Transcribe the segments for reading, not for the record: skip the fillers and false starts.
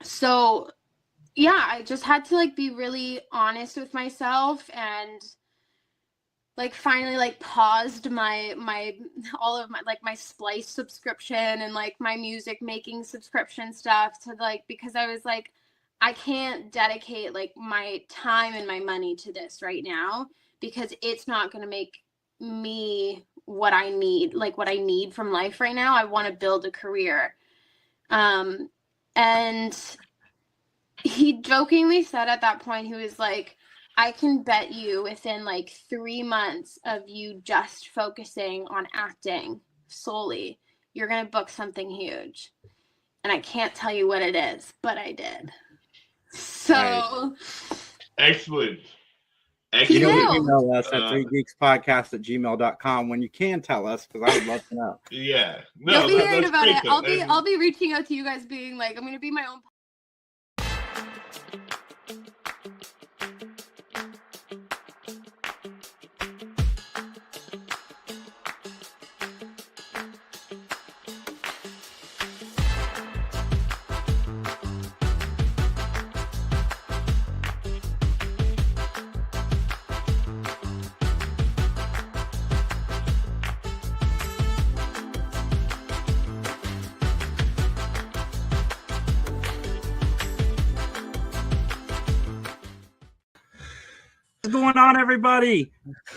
So yeah, I just had to like be really honest with myself and like finally like paused my all of my like my Splice subscription and like my music making subscription stuff to like, because I was like, I can't dedicate like my time and my money to this right now because it's not going to make me what I need from life right now. I want to build a career. And he jokingly said at that point, he was like, I can bet you within like 3 months of you just focusing on acting solely, you're going to book something huge. And I can't tell you what it is, but I did. So. Excellent. You know, email us at 3geekspodcast@gmail.com when you can tell us, because I would love to know. Yeah. No, you'll be hearing about it. I'll be reaching out to you guys being like, I'm going to be my own. What's going on, everybody?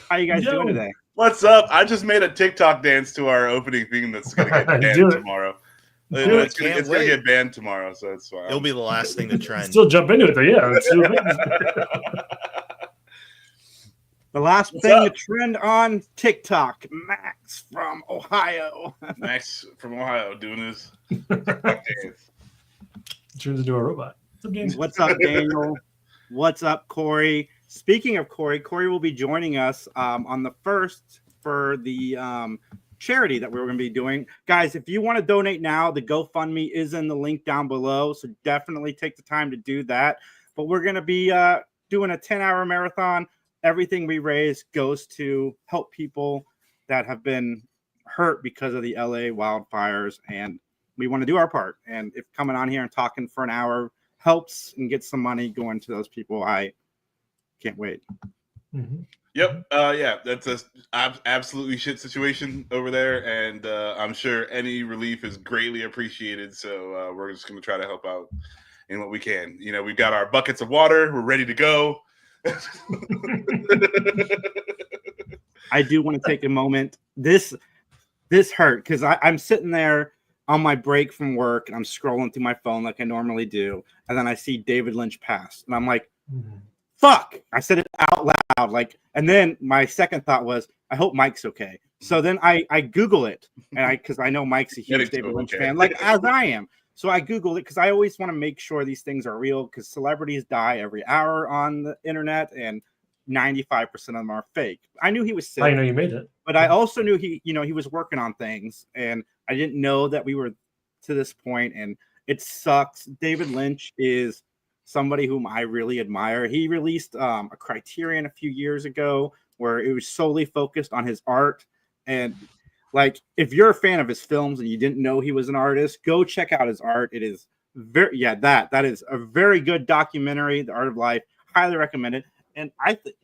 How you guys doing today? What's up? I just made a TikTok dance to our opening theme that's going to get banned tomorrow. It's going to get banned tomorrow, so it's fine. It'll be the last thing to trend. Still jump into it, though. Yeah. The last thing to trend on TikTok. Max from Ohio. Max from Ohio doing his turns into a robot. What's up, Daniel? What's up, Corey? Speaking of Corey will be joining us on the 1st for the charity that we're going to be doing. Guys, if you want to donate now, the GoFundMe is in the link down below, so definitely take the time to do that. But we're going to be doing a 10-hour marathon. Everything we raise goes to help people that have been hurt because of the LA wildfires, and we want to do our part. And if coming on here and talking for an hour helps and gets some money going to those people, I can't wait. Mm-hmm. Yep. Yeah, that's a absolutely shit situation over there, and I'm sure any relief is greatly appreciated. So we're just going to try to help out in what we can. You know, we've got our buckets of water. We're ready to go. I do want to take a moment. This hurt because I'm sitting there on my break from work and I'm scrolling through my phone like I normally do, and then I see David Lynch pass, and I'm like, fuck. I said it out loud, like, and then my second thought was, I hope Mike's okay. So then I Google it, and because I know Mike's a huge David Lynch fan, like as I am. So I Googled it because I always want to make sure these things are real, because celebrities die every hour on the internet and 95% of them are fake. I knew he was sick. I know you made it. But I also knew he was working on things, and I didn't know that we were to this point, and it sucks. David Lynch is somebody whom I really admire. He released a Criterion a few years ago where it was solely focused on his art, and like, if you're a fan of his films and you didn't know he was an artist, go check out his art. It is that is a very good documentary, The Art of Life. Highly recommend it. And I think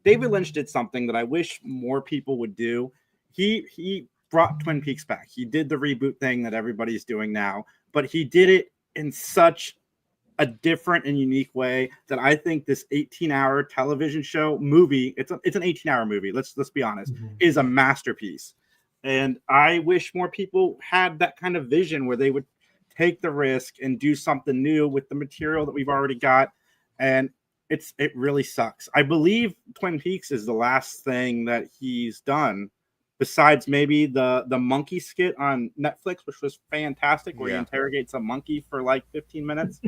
David Lynch did something that I wish more people would do. He brought Twin Peaks back. He did the reboot thing that everybody's doing now, but he did it in such a different and unique way that I think this 18-hour television show movie, it's an 18-hour movie, let's be honest, is a masterpiece. And I wish more people had that kind of vision where they would take the risk and do something new with the material that we've already got. And it really sucks. I believe Twin Peaks is the last thing that he's done, besides maybe the monkey skit on Netflix, which was fantastic, where he interrogates a monkey for like 15 minutes.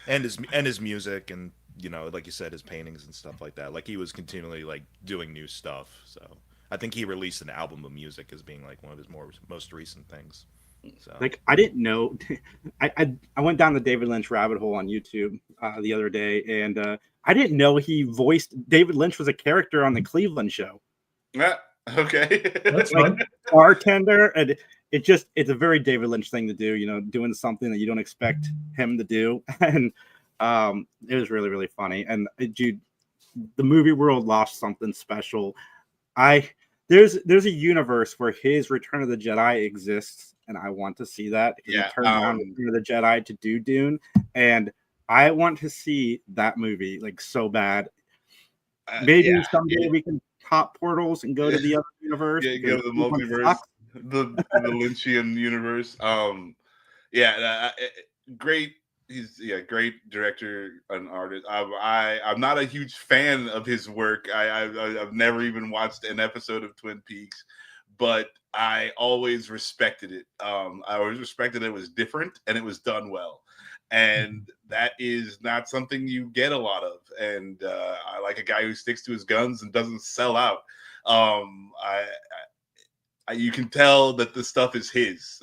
and his music, and like you said, his paintings and stuff like that. Like, he was continually like doing new stuff. So I think he released an album of music as being like one of his most recent things. So, like, I didn't know. I went down the David Lynch rabbit hole on YouTube the other day, and I didn't know he voiced David Lynch was a character on the Cleveland Show. Yeah. Okay. That's like fun. Bartender, and it's a very David Lynch thing to do, doing something that you don't expect him to do. And it was really, really funny. And dude, the movie world lost something special. There's a universe where his Return of the Jedi exists, and I want to see that. He turned down Return of the Jedi to do Dune, and I want to see that movie like so bad. Maybe someday we can pop portals and go to the other universe. Yeah, go to the multiverse, the Lynchian universe. Great. He's great director and artist. I'm not a huge fan of his work. I've never even watched an episode of Twin Peaks, but I always respected it. I always respected it was different and it was done well. And that is not something you get a lot of. And I like a guy who sticks to his guns and doesn't sell out. You can tell that the stuff is his.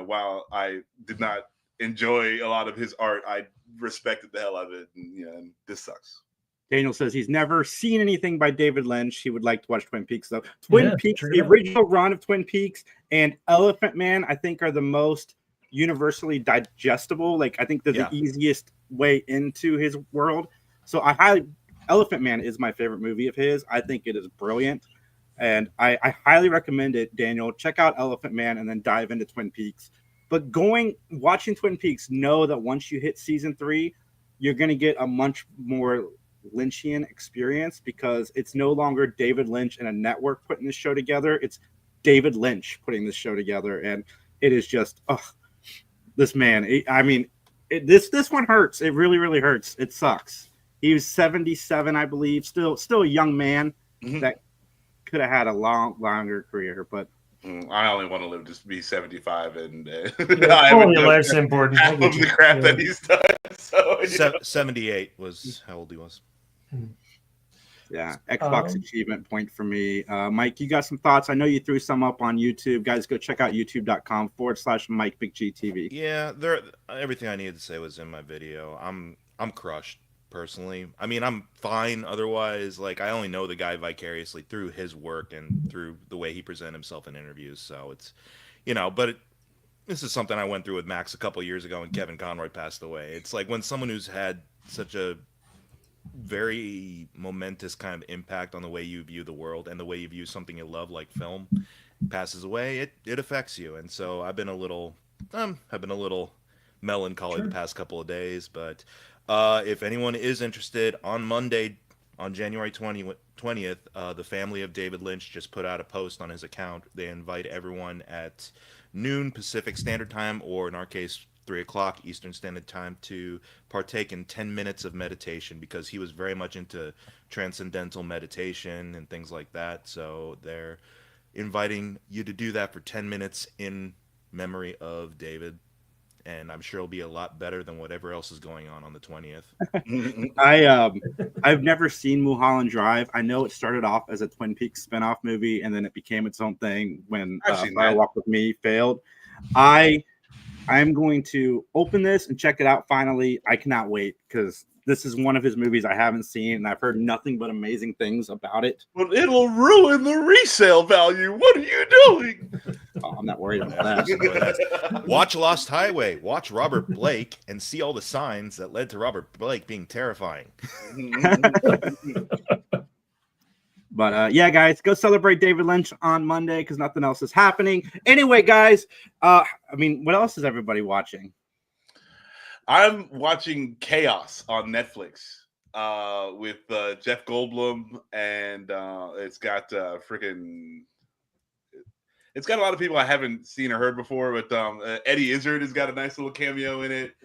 While I did not enjoy a lot of his art, I respected the hell out of it. And this sucks. Daniel says he's never seen anything by David Lynch. He would like to watch Twin Peaks, though. Twin Peaks, the original run of Twin Peaks and Elephant Man, I think, are the most universally digestible. Like, I think they're the easiest way into his world. So Elephant Man is my favorite movie of his. I think it is brilliant. And I highly recommend it, Daniel. Check out Elephant Man and then dive into Twin Peaks. But watching Twin Peaks, know that once you hit season 3, you're going to get a much more Lynchian experience, because it's no longer David Lynch and a network putting this show together. It's David Lynch putting this show together, and it is just this man. This one hurts. It really, really hurts. It sucks. He was 77, I believe, still a young man that could have had a longer career, but I only want to live to be 75, and your life's important. Half of the crap that he's done. So 78 was how old he was. Yeah, Xbox achievement point for me. Mike, you got some thoughts? I know you threw some up on YouTube. Guys, go check out youtube.com/MikeBigGTV. Yeah, everything I needed to say was in my video. I'm crushed personally. I mean, I'm fine otherwise. Like, I only know the guy vicariously through his work and through the way he presented himself in interviews. So it's, but this is something I went through with Max a couple years ago when Kevin Conroy passed away. It's like when someone who's had such a very momentous kind of impact on the way you view the world and the way you view something you love, like film, passes away, it affects you. And so I've been a little melancholy the past couple of days. But if anyone is interested, on Monday, on January 20th, the family of David Lynch just put out a post on his account. They invite everyone at noon Pacific Standard Time, or in our case 3 o'clock Eastern Standard Time, to partake in 10 minutes of meditation, because he was very much into transcendental meditation and things like that. So they're inviting you to do that for 10 minutes in memory of David. And I'm sure it'll be a lot better than whatever else is going on the 20th. I've never seen Mulholland Drive. I know it started off as a Twin Peaks spinoff movie, and then it became its own thing when Fire Walk with Me failed. I'm going to open this and check it out finally. I cannot wait, because this is one of his movies I haven't seen, and I've heard nothing but amazing things about it. Well, it'll ruin the resale value. What are you doing? Oh, I'm not worried about that. Watch Lost Highway. Watch Robert Blake and see all the signs that led to Robert Blake being terrifying. But yeah, guys, go celebrate David Lynch on Monday, because nothing else is happening. Anyway, guys, what else is everybody watching? I'm watching Chaos on Netflix with Jeff Goldblum, and it's got it's got a lot of people I haven't seen or heard before, but Eddie Izzard has got a nice little cameo in it.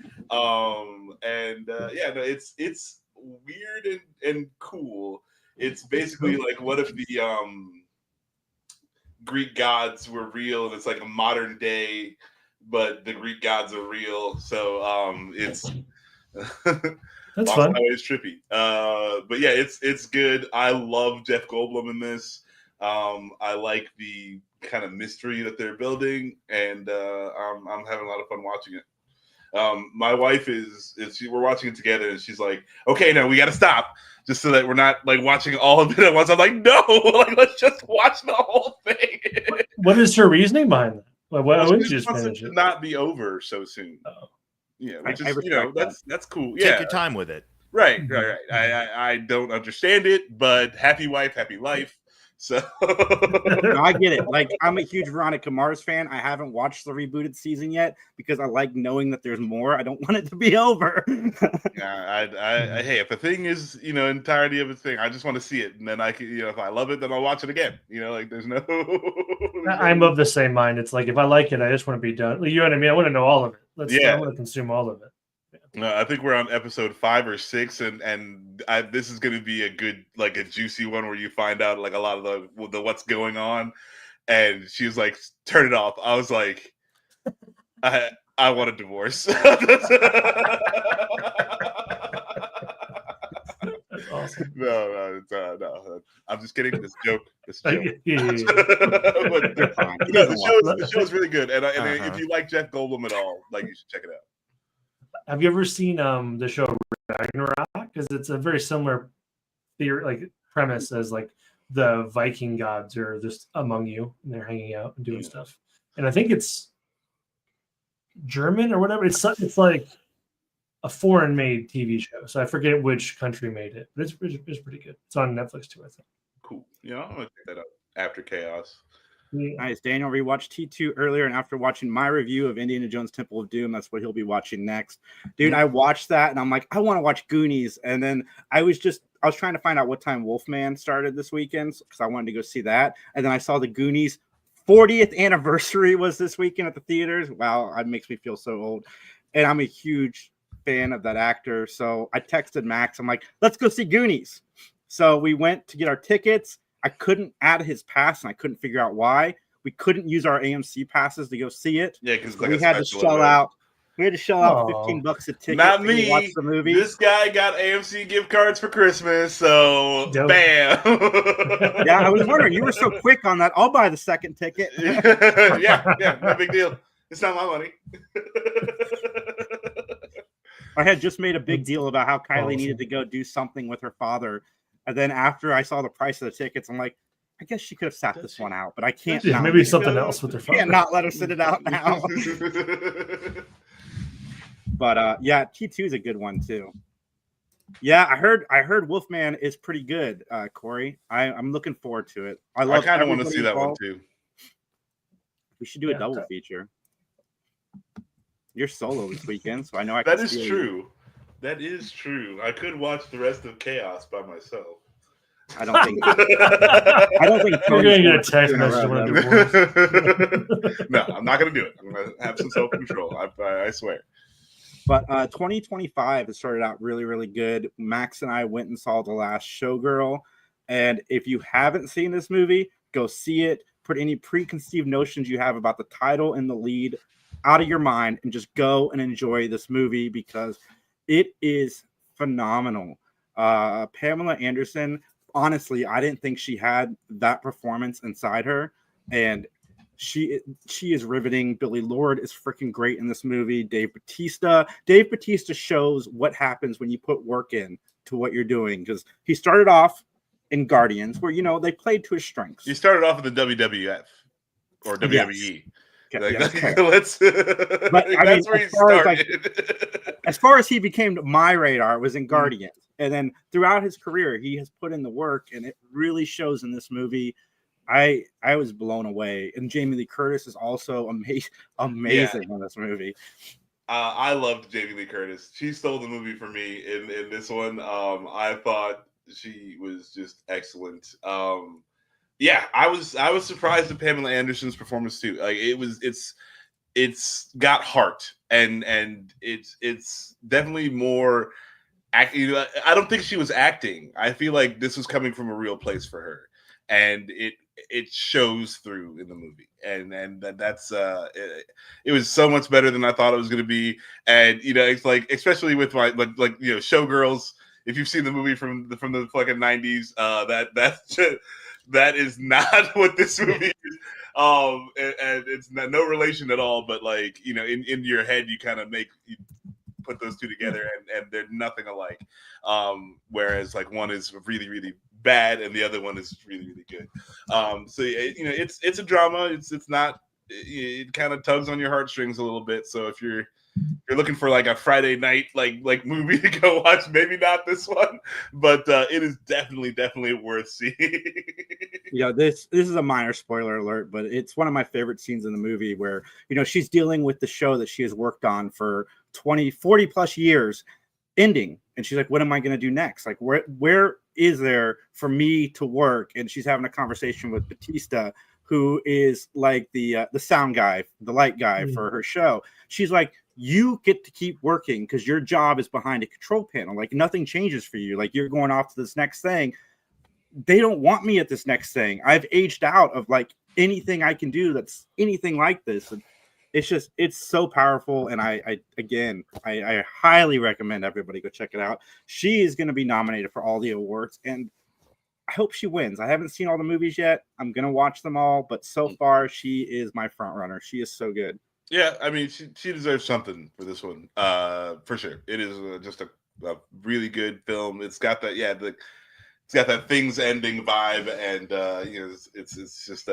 It's weird and cool. It's basically like, what if the Greek gods were real, and it's like a modern day, but the Greek gods are real. So it's that's fun. It's trippy. But yeah, it's good. I love Jeff Goldblum in this. I like the kind of mystery that they're building, and I'm having a lot of fun watching it. My wife we're watching it together, and she's like, "Okay, now we got to stop, just so that we're not like watching all of it at once." I'm like, "No, like let's just watch the whole thing." What is her reasoning behind that? Like, why wouldn't you just wants finish it it? to not be over so soon. Oh. Yeah, which is that. that's cool. Take your time with it. Right. I don't understand it, but happy wife, happy life. So no, I get it. Like, I'm a huge Veronica Mars fan. I haven't watched the rebooted season yet because I like knowing that there's more. I don't want it to be over. Yeah, hey, if a thing is entirety of a thing, I just want to see it, and then I can if I love it, then I'll watch it again. Like there's no. I'm of the same mind. It's like if I like it, I just want to be done. You know what I mean? I want to know all of it. I want to consume all of it. No, I think we're on episode 5 or 6, and this is going to be a good, like a juicy one where you find out like a lot of the what's going on. And she was like, "Turn it off." I was like, "I want a divorce." That's awesome. No, I'm just kidding. This joke. Yeah. But, the show is really good, and if you like Jeff Goldblum at all, like you should check it out. Have you ever seen the show Ragnarok? Because it's a very similar theory, like premise as like the Viking gods are just among you and they're hanging out and doing stuff. And I think it's German or whatever. It's like a foreign-made TV show. So I forget which country made it, but it's pretty good. It's on Netflix too, I think. Cool. Yeah, I'm gonna check that out after Chaos. Yeah. Nice. Daniel rewatched T2 earlier, and after watching my review of Indiana Jones Temple of Doom, that's what he'll be watching next. Dude, I watched that, and I'm like, I want to watch Goonies. And then I was trying to find out what time Wolfman started this weekend because I wanted to go see that. And then I saw the Goonies 40th anniversary was this weekend at the theaters. Wow, it makes me feel so old. And I'm a huge fan of that actor. So I texted Max. I'm like, let's go see Goonies. So we went to get our tickets. I couldn't add his pass, and I couldn't figure out why. We couldn't use our AMC passes to go see it. Yeah, because we had to shell out. We had to shell out $15 a ticket. Not me. To watch the movie. This guy got AMC gift cards for Christmas, so Dope. Bam. Yeah, I was wondering. You were so quick on that. I'll buy the second ticket. yeah, no big deal. It's not my money. I had just made a big deal about how Kylie needed to go do something with her father. And then after I saw the price of the tickets, I'm like, I guess she could have sat this one out, but I can't. Yeah, maybe something else with her father. Can't not let her sit it out now. But yeah, T2 is a good one too. Yeah, I heard Wolfman is pretty good, Corey. I'm looking forward to it. I kind of want to see that one too. We should do a double feature. You're solo this weekend, so I know I can. That is true. That is true. I could watch the rest of Chaos by myself. I don't think. I don't think we're gonna get a text message. No, I'm not gonna do it. I'm gonna have some self-control. I swear. But 2025 has started out really, really good. Max and I went and saw The Last Showgirl, and if you haven't seen this movie, go see it. Put any preconceived notions you have about the title and the lead out of your mind, and just go and enjoy this movie because it is phenomenal. Pamela Anderson, honestly, I didn't think she had that performance inside her, and she is riveting. Billy Lord is freaking great in this movie. Dave Bautista shows what happens when you put work in to what you're doing, because he started off in Guardians where they played to his strengths. He started off in the WWF or WWE. Yes. Let's. But that's where he started. As far as he became my radar, was in Guardians, and then throughout his career, he has put in the work, and it really shows in this movie. I was blown away, and Jamie Lee Curtis is also amazing in this movie. I loved Jamie Lee Curtis. She stole the movie for me in this one. I thought she was just excellent. Yeah, I was surprised at Pamela Anderson's performance too. Like it's got heart, and it's definitely more acting. I don't think she was acting. I feel like this was coming from a real place for her, and it shows through in the movie. And that's it was so much better than I thought it was going to be. And it's like, especially with my like Showgirls. If you've seen the movie from the fucking 90s, that is not what this movie is. and it's no relation at all. But like in your head, you kind of put those two together, and they're nothing alike. Whereas like one is really really bad, and the other one is really really good. So it's a drama. It's not. It kind of tugs on your heartstrings a little bit. So if you're looking for like a Friday night like movie to go watch, maybe not this one, but it is definitely worth seeing. This is a minor spoiler alert, but it's one of my favorite scenes in the movie where she's dealing with the show that she has worked on for 40 plus years ending, and she's like, what am I going to do next? Like where is there for me to work? And she's having a conversation with Batista, who is like the sound guy, the light guy for her show. She's like, you get to keep working because your job is behind a control panel. Like nothing changes for you. Like you're going off to this next thing. They don't want me at this next thing. I've aged out of like anything I can do that's anything like this. And it's so powerful. And I highly recommend everybody go check it out. She is going to be nominated for all the awards, and I hope she wins. I haven't seen all the movies yet. I'm going to watch them all, but so far she is my front runner. She is so good. Yeah, I mean, she deserves something for this one, for sure. It is just a really good film. It's got that, it's got that things ending vibe, and it's just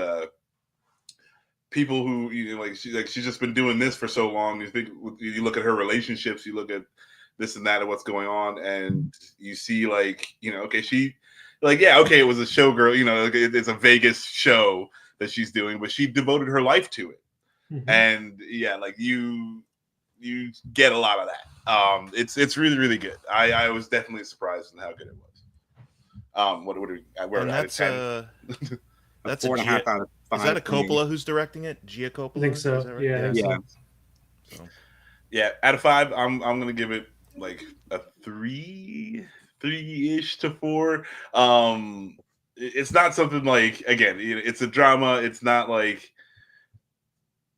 people who she's just been doing this for so long. You look at her relationships, you look at this and that, and what's going on, and you see okay, she it was a showgirl, it's a Vegas show that she's doing, but she devoted her life to it. Mm-hmm. And you get a lot of that. It's really really good. I was definitely surprised in how good it was. What do we? We're that's that's 4.5 out of 5. Is that a Coppola who's directing it? Gia Coppola? I think so. Right? Yeah. So, out of 5, I'm gonna give it like a 3-ish to 4. It's not something like, again, it's a drama. It's not like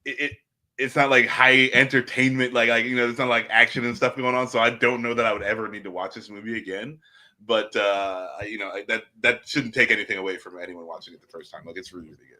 it's not like high entertainment, like it's not like action and stuff going on. So I don't know that I would ever need to watch this movie again. But that shouldn't take anything away from anyone watching it the first time. Like it's really really good.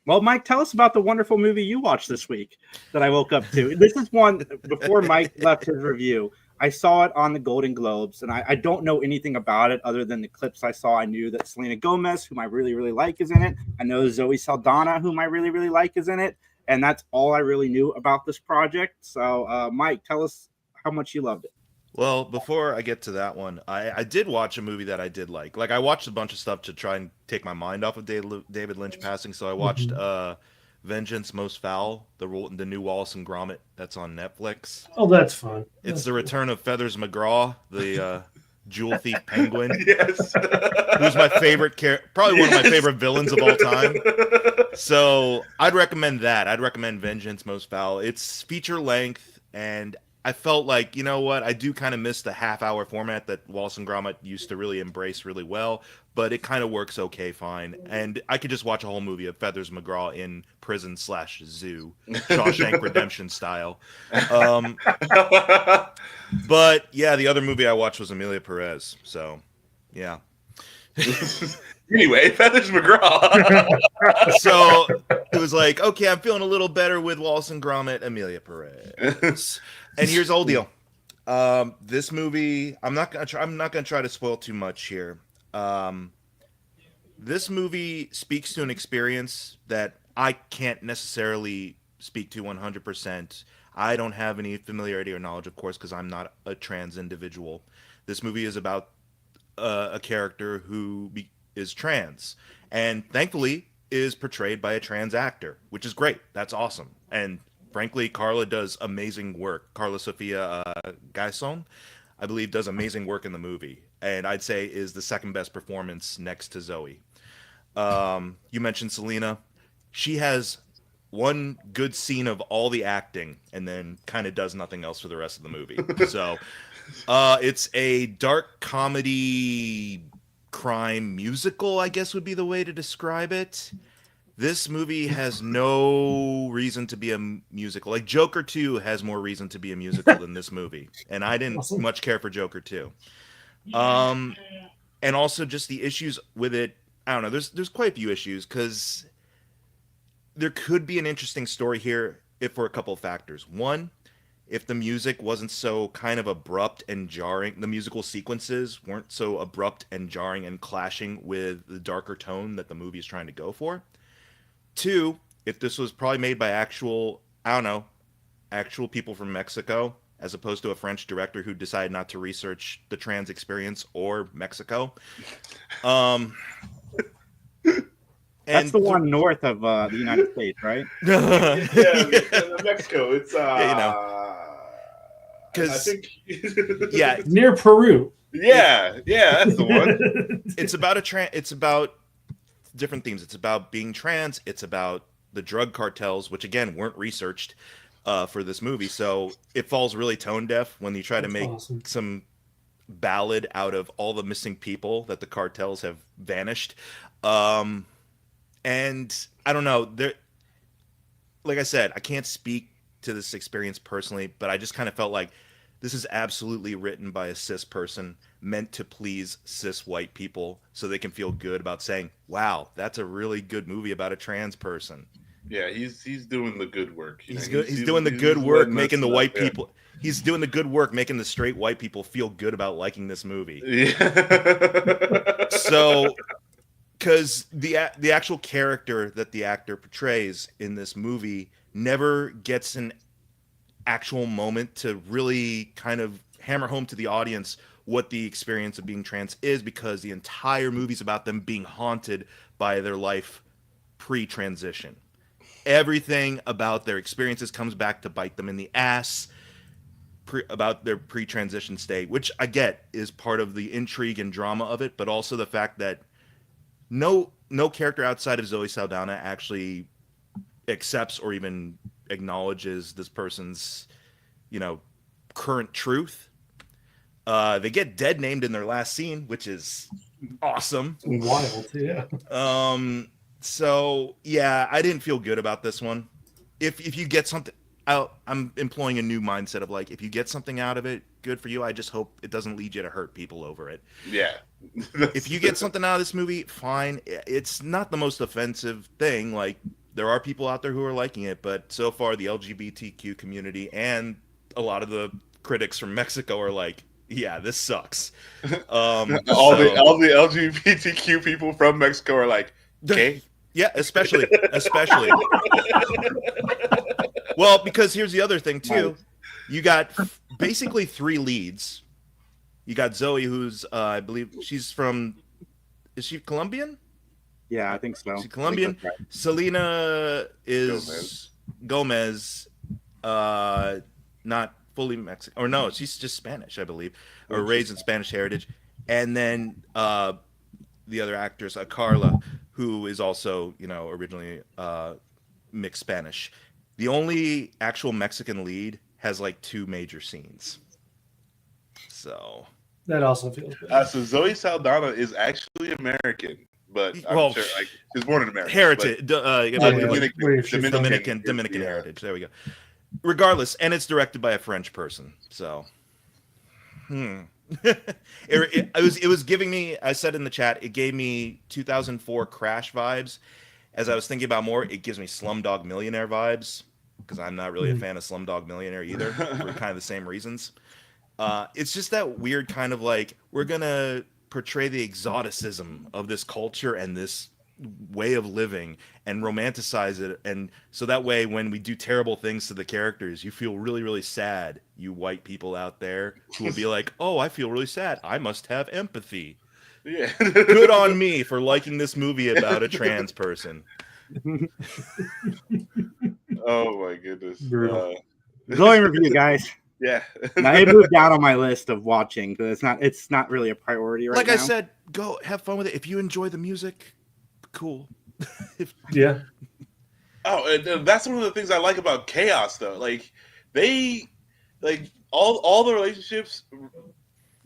Well, Mike, tell us about the wonderful movie you watched this week that I woke up to. This is one before Mike left his review. I saw it on the Golden Globes, and I don't know anything about it other than the clips I saw. I knew that Selena Gomez, whom I really, really like, is in it. I know Zoe Saldana, whom I really, really like, is in it. And that's all I really knew about this project. So, Mike, tell us how much you loved it. Well, before I get to that one, I did watch a movie that I did like. Like, I watched a bunch of stuff to try and take my mind off of David Lynch passing. So I watched Vengeance Most Foul, the new Wallace and Gromit that's on Netflix. Oh, that's fun. It's the return of Feathers McGraw, the jewel thief penguin. Yes. Who's my favorite probably one of my favorite villains of all time. So I'd recommend that. I'd recommend Vengeance Most Foul. It's feature length, and I felt like, you know what, I do kind of miss the half-hour format that Wallace and Gromit used to really embrace really well, but it kind of works okay fine. And I could just watch a whole movie of Feathers McGraw in prison/zoo, Shawshank Redemption style. But yeah, the other movie I watched was Amelia Perez. So, yeah. Anyway, Feathers McGraw. So it was like, okay, I'm feeling a little better with Wallace and Gromit, Amelia Perez. And here's the whole deal. This movie, I'm not gonna try to spoil too much here. This movie speaks to an experience that I can't necessarily speak to 100%. I don't have any familiarity or knowledge, of course, because I'm not a trans individual. This movie is about a character who is trans, and thankfully is portrayed by a trans actor, which is great. That's awesome. And frankly, Carla does amazing work. Carla Sofia Gaison, I believe, does amazing work in the movie, and I'd say is the second best performance next to Zoe. You mentioned Selena. She has one good scene of all the acting and then kind of does nothing else for the rest of the movie. So it's a dark comedy crime musical, I guess would be the way to describe it. This movie has no reason to be a musical. Like Joker 2 has more reason to be a musical than this movie. And I didn't much care for Joker 2. And also just the issues with it. I don't know. There's quite a few issues because there could be an interesting story here if for a couple of factors. One, if the music wasn't so kind of abrupt and jarring, the musical sequences weren't so abrupt and jarring and clashing with the darker tone that the movie is trying to go for. Two, if this was probably made by actual, I don't know, actual people from Mexico, as opposed to a French director who decided not to research the trans experience or Mexico. That's the one north of the United States, right? Yeah, Mexico. It's because I think yeah, Near Peru. yeah, that's the one. it's about it's about different themes. It's about being trans. It's about the drug cartels, which again weren't researched for this movie. So it falls really tone deaf when you try to make some ballad out of all the missing people that the cartels have vanished. And I don't know, there, like I said, I can't speak to this experience personally, but I just kind of felt like this is absolutely written by a cis person meant to please cis white people so they can feel good about saying, wow, that's a really good movie about a trans person. Yeah, he's doing the good work. He's doing the good work making the white people. He's doing the good work making the straight white people feel good about liking this movie. Yeah. So, because the actual character that the actor portrays in this movie never gets an actual moment to really kind of hammer home to the audience what the experience of being trans is, because the entire movie's about them being haunted by their life pre-transition. Everything about their experiences comes back to bite them in the ass about their pre-transition state, which I get is part of the intrigue and drama of it, but also the fact that no character outside of Zoe Saldana actually accepts or even acknowledges this person's, current truth. They get dead named in their last scene, which is awesome. Wild, yeah. So yeah, I didn't feel good about this one. If you get something out, I'm employing a new mindset of like, if you get something out of it, good for you. I just hope it doesn't lead you to hurt people over it. Yeah. If you get something out of this movie, fine. It's not the most offensive thing. Like, there are people out there who are liking it, but so far the LGBTQ community and a lot of the critics from Mexico are like, yeah, this sucks. All the LGBTQ people from Mexico are like, okay. Yeah, especially. Well, because here's the other thing too. You got basically three leads. You got Zoe, who's I believe she's from. Is she Colombian? Yeah, I think so. She's Colombian. Right. Selena is Gomez, not fully Mexican, or no, she's just Spanish, I believe, or raised in Spanish heritage. And then the other actress, Carla, who is also, originally mixed Spanish. The only actual Mexican lead has like 2 major scenes. So that also feels bad. So Zoe Saldana is actually American, but I'm sure she's born in America. Heritage, Dominican heritage. There we go. Regardless, and it's directed by a French person. So, it was giving me. I said in the chat, it gave me 2004 Crash vibes. As I was thinking about more, it gives me Slumdog Millionaire vibes, because I'm not really a fan of Slumdog Millionaire either, for kind of the same reasons. It's just that weird kind of like, we're gonna portray the exoticism of this culture and this way of living and romanticize it, and so that way when we do terrible things to the characters, you feel really, really sad, you white people out there who will be like, oh, I feel really sad, I must have empathy. Yeah. Good on me for liking this movie about a trans person. Oh my goodness. Glowing review, guys. Yeah. Now, it moved down on my list of watching because it's not really a priority right now. Like I said, go have fun with it. If you enjoy the music, cool. Yeah. Oh, and that's one of the things I like about Chaos, though. Like, they, like, all the relationships,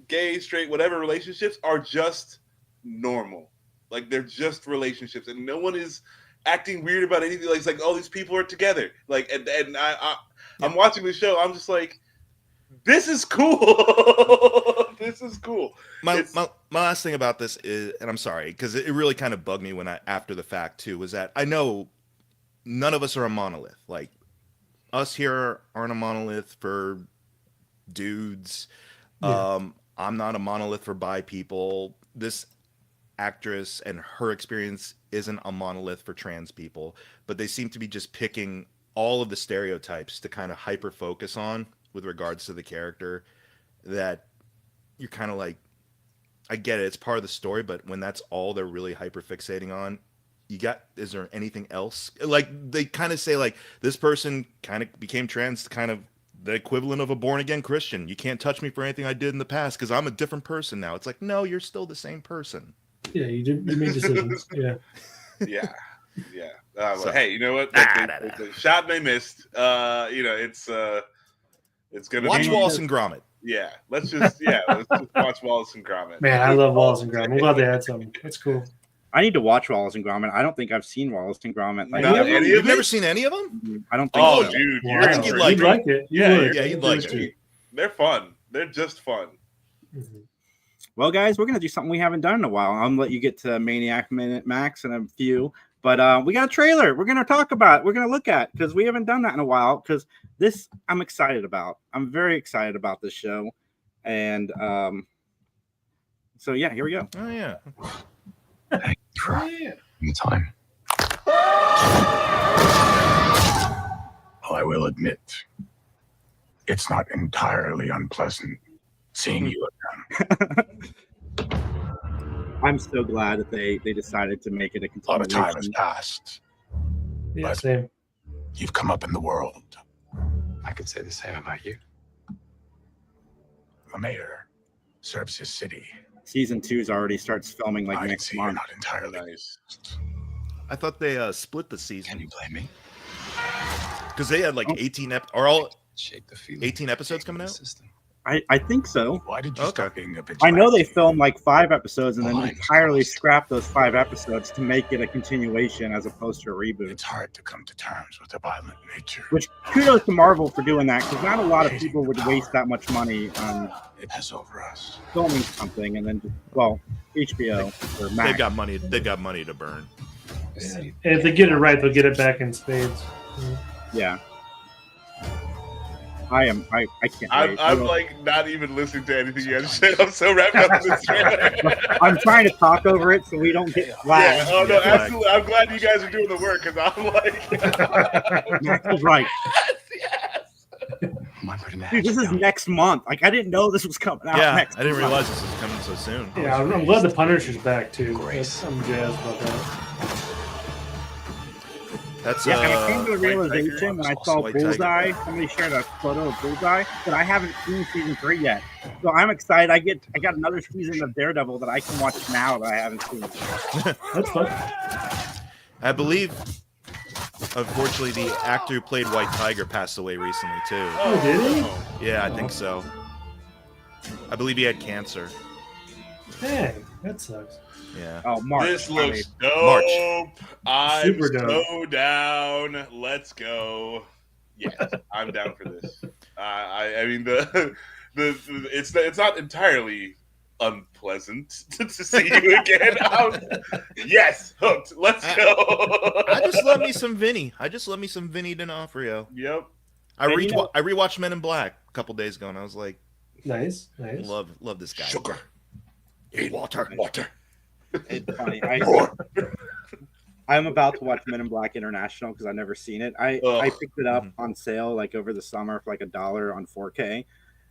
gay, straight, whatever relationships, are just normal. Like, they're just relationships, and no one is acting weird about anything. Like, it's like, oh, these people are together. Like, and I'm watching the show, I'm just like, this is cool. This is cool. My last thing about this is, and I'm sorry, because it really kind of bugged me when after the fact too, was that I know none of us are a monolith. Like, us here aren't a monolith for dudes. Yeah. I'm not a monolith for bi people. This actress and her experience isn't a monolith for trans people, but they seem to be just picking all of the stereotypes to kind of hyper focus on with regards to the character, that you're kind of like, I get it, it's part of the story, but when that's all they're really hyper fixating on, is there anything else? Like, they kind of say, like, this person kind of became trans, kind of the equivalent of a born again Christian. You can't touch me for anything I did in the past because I'm a different person now. It's like, no, you're still the same person. Yeah, you made decisions. Yeah. Yeah. Well, hey, you know what? It's a shot they missed. It's gonna watch be, Wallace and Gromit. Yeah, let's just watch Wallace and Gromit. Man, I love Wallace and Gromit. I'm glad they had some. That's cool. I need to watch Wallace and Gromit. I don't think I've seen Wallace and Gromit. Like, You've never seen any of them? I don't think Oh, so. dude, I think you'd like it. You'd like it. They're fun. They're just fun. Mm-hmm. Well, guys, we're going to do something we haven't done in a while. I'm going to let you get to Maniac Minute Max in a few. But we got a trailer we're going to talk about. We're going to look at, because we haven't done that in a while. Because this I'm excited about. I'm very excited about this show. And so, yeah, here we go. Oh, yeah. Thank you for the time. Well, I will admit, it's not entirely unpleasant seeing you again. I'm so glad that they decided to make it a A lot of time has continuation. passed. Yeah, But- same. You've come up in the world. I could say the same about you. The mayor serves his city. Season 2 already starts filming like I can next see you're month. not entirely Nice. I thought they split the Can season you blame me? because they had like Oh. Shake the feeling. 18 episodes coming in the out? system. I think so. Why did you Okay. stop being a vigilante? I know they filmed like 5 episodes and then Fine. entirely scrapped those 5 episodes to make it a continuation as opposed to a reboot. It's hard to come to terms with a violent nature. Which kudos to Marvel for doing that, because not a lot of people would waste that much money on It has over us. filming something and then just, well, HBO or Max. They've got money. They've got money to burn. I see. And if they get it right, they'll get it back in spades. Yeah. I can't wait. I'm like not even listening to anything you guys said. I'm so wrapped up in this trailer. I'm trying to talk over it so we don't get Yeah, flagged. oh no, Yeah. absolutely. I'm glad you guys are doing the work because I'm like, Max is right. yes. Am I putting that? Dude, this is next month. Like, I didn't know this was coming out Yeah, next I didn't month. realize this was coming so soon. Yeah, I'm glad the Punisher's back too. Grace. I'm jazzed about that. That's Yeah, and I came to the White Tiger. realization when I saw White Tiger. Bullseye, somebody shared a photo of Bullseye, that I haven't seen season 3 yet. So I'm excited. I got another season of Daredevil that I can watch now that I haven't seen. That's fun. I believe, unfortunately, the actor who played White Tiger passed away recently too. Oh, did he? Yeah, I think so. I believe he had cancer. Dang, that sucks. Yeah. Oh, March. This I mean, looks dope. March. I'm Super dope. so down. Let's go. Yes, I'm down for this. I mean it's not entirely unpleasant to see you again. Yes, hooked. Let's go. I just love me some Vinny. Vinny D'Onofrio. Yep. I And you know- rewatched Men in Black a couple days ago, and I was like, Nice. love this guy. Sugar. Eat Water. Water. It's funny. I'm about to watch Men in Black International because I've never seen it. I picked it up on sale like over the summer for like $1 on 4K.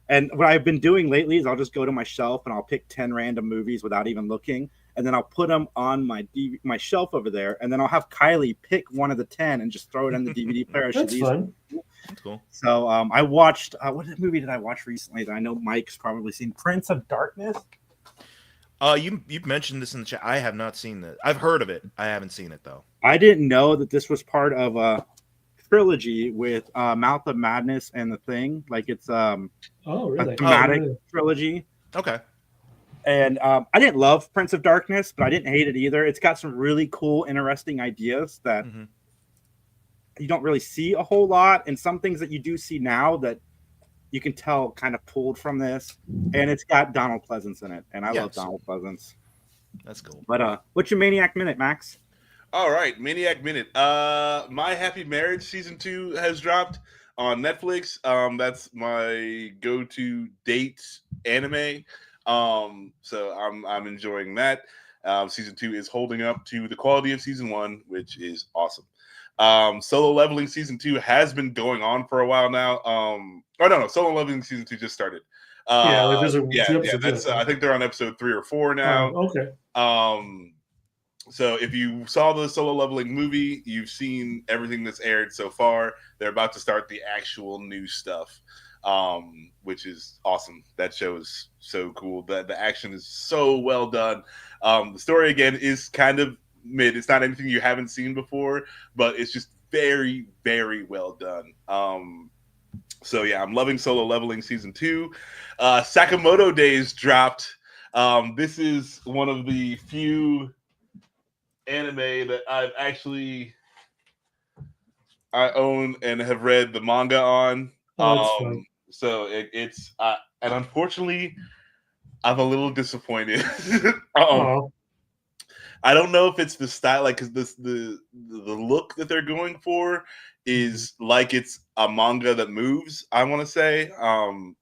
And what I've been doing lately is I'll just go to my shelf and I'll pick 10 random movies without even looking, and then I'll put them on my my shelf over there, and then I'll have Kylie pick one of the 10 and just throw it in the DVD player. She That's leaves. fun. That's cool. So I watched what movie did I watch recently that I know Mike's probably seen? Prince of Darkness. You've mentioned this in the chat. I have not seen it. I've heard of it. I haven't seen it though. I didn't know that this was part of a trilogy with Mouth of Madness and The Thing. Like it's Oh, really? a thematic Oh, really? trilogy. Okay. And I didn't love Prince of Darkness, but I didn't hate it either. It's got some really cool, interesting ideas that Mhm. you don't really see a whole lot, and some things that you do see now that you can tell kind of pulled from this, and it's got Donald Pleasance in it, and I love Donald Pleasance. That's cool. But what's your Maniac Minute, Max? All right, Maniac Minute. My Happy Marriage season 2 has dropped on Netflix. That's my go-to date anime. So I'm enjoying that. Season 2 is holding up to the quality of season 1, which is awesome. Solo Leveling season 2 has been going on for a while now. Solo Leveling season 2 just started. There's that's I think they're on episode 3 or 4 now. Okay. So if you saw the Solo Leveling movie, you've seen everything that's aired so far. They're about to start the actual new stuff, which is awesome. That show is so cool. The action is so well done. The story again is kind of mid. It's not anything you haven't seen before, but it's just very, very well done. So yeah, I'm loving Solo Leveling season 2. Sakamoto Days dropped. This is one of the few anime that I own and have read the manga on. So it's and unfortunately I'm a little disappointed. I don't know if it's the style, like, because the look that they're going for is like it's a manga that moves. I want to say,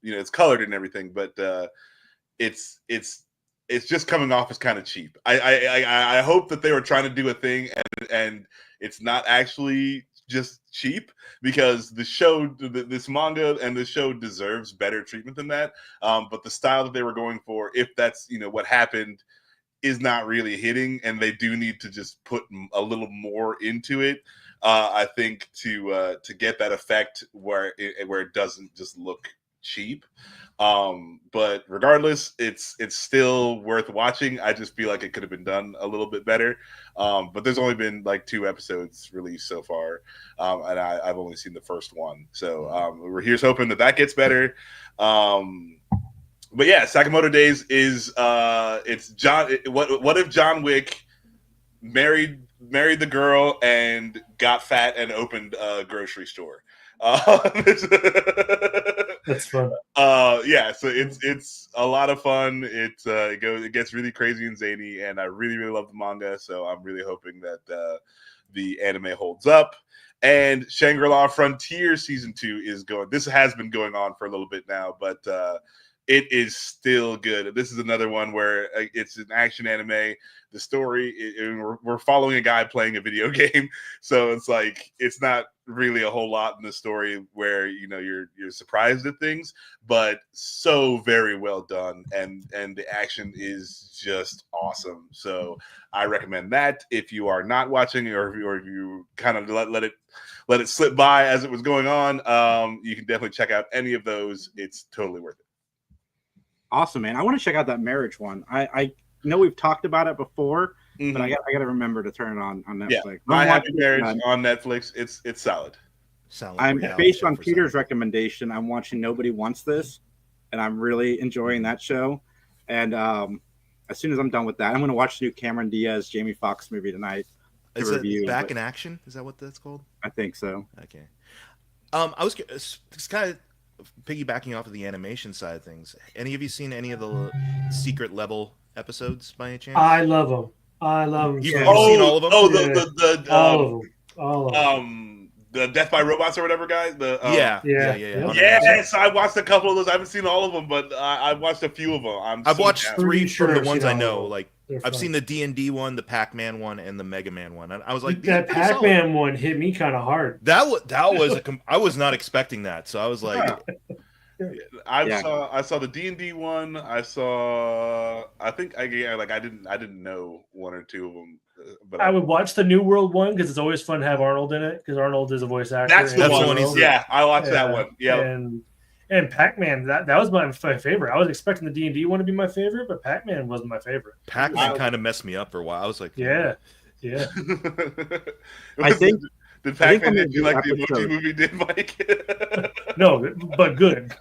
it's colored and everything, but it's just coming off as kind of cheap. I hope that they were trying to do a thing and it's not actually just cheap, because the show, this manga and the show deserves better treatment than that. But the style that they were going for, if that's what happened, is not really hitting, and they do need to just put a little more into it. I think to get that effect where it doesn't just look cheap. But regardless, it's still worth watching. I just feel like it could have been done a little bit better. But there's only been like 2 episodes released so far, and I've only seen the first one. So here's hoping that gets better. But yeah, Sakamoto Days is it's John. What if John Wick married the girl and got fat and opened a grocery store? That's fun. Yeah, so it's a lot of fun. It gets really crazy and zany, and I really, really love the manga. So I'm really hoping that the anime holds up. And Shangri-La Frontier season 2 is going. This has been going on for a little bit now, but it is still good. This is another one where it's an action anime. The story, we're following a guy playing a video game, so it's like it's not really a whole lot in the story where you're surprised at things, but so very well done, and the action is just awesome. So I recommend that if you are not watching, or if you kind of let it slip by as it was going on. You can definitely check out any of those. It's totally worth it. Awesome, man. I want to check out that marriage one. I know we've talked about it before, but I got to remember to turn it on Netflix. Yeah, My Happy Marriage on Netflix. It's solid. I'm based on Peter's recommendation. I'm watching Nobody Wants This, and I'm really enjoying that show. And as soon as I'm done with that, I'm going to watch the new Cameron Diaz, Jamie Foxx movie tonight to review. Back in Action? Is that what that's called? I think so. Okay. I was kind of piggybacking off of the animation side of things. Any of you seen any of the Secret Level episodes by any chance? I love them. You've seen all of them? All of them. The Death by Robots or whatever, guys. Yeah. Yes, I watched a couple of those. I haven't seen all of them, but I've watched a few of them. I've watched 3 from the ones I know. Like I've seen the D&D one, the Pac-Man one, and the Mega Man one. And I was like, that Pac-Man one hit me kind of hard. That was I was not expecting that, so I was like, I saw the D&D one. I didn't know 1 or 2 of them. But I would watch the New World one because it's always fun to have Arnold in it, because Arnold is a voice actor. That's the one. I watched that one. Yeah, and Pac-Man, that was my favorite. I was expecting the D&D one to be my favorite, but Pac-Man wasn't my favorite. Pac-Man kind of messed me up for a while. I was like, yeah. I think. Did Pac-Man did you like the Emoji Movie? Did Mike? No, but good.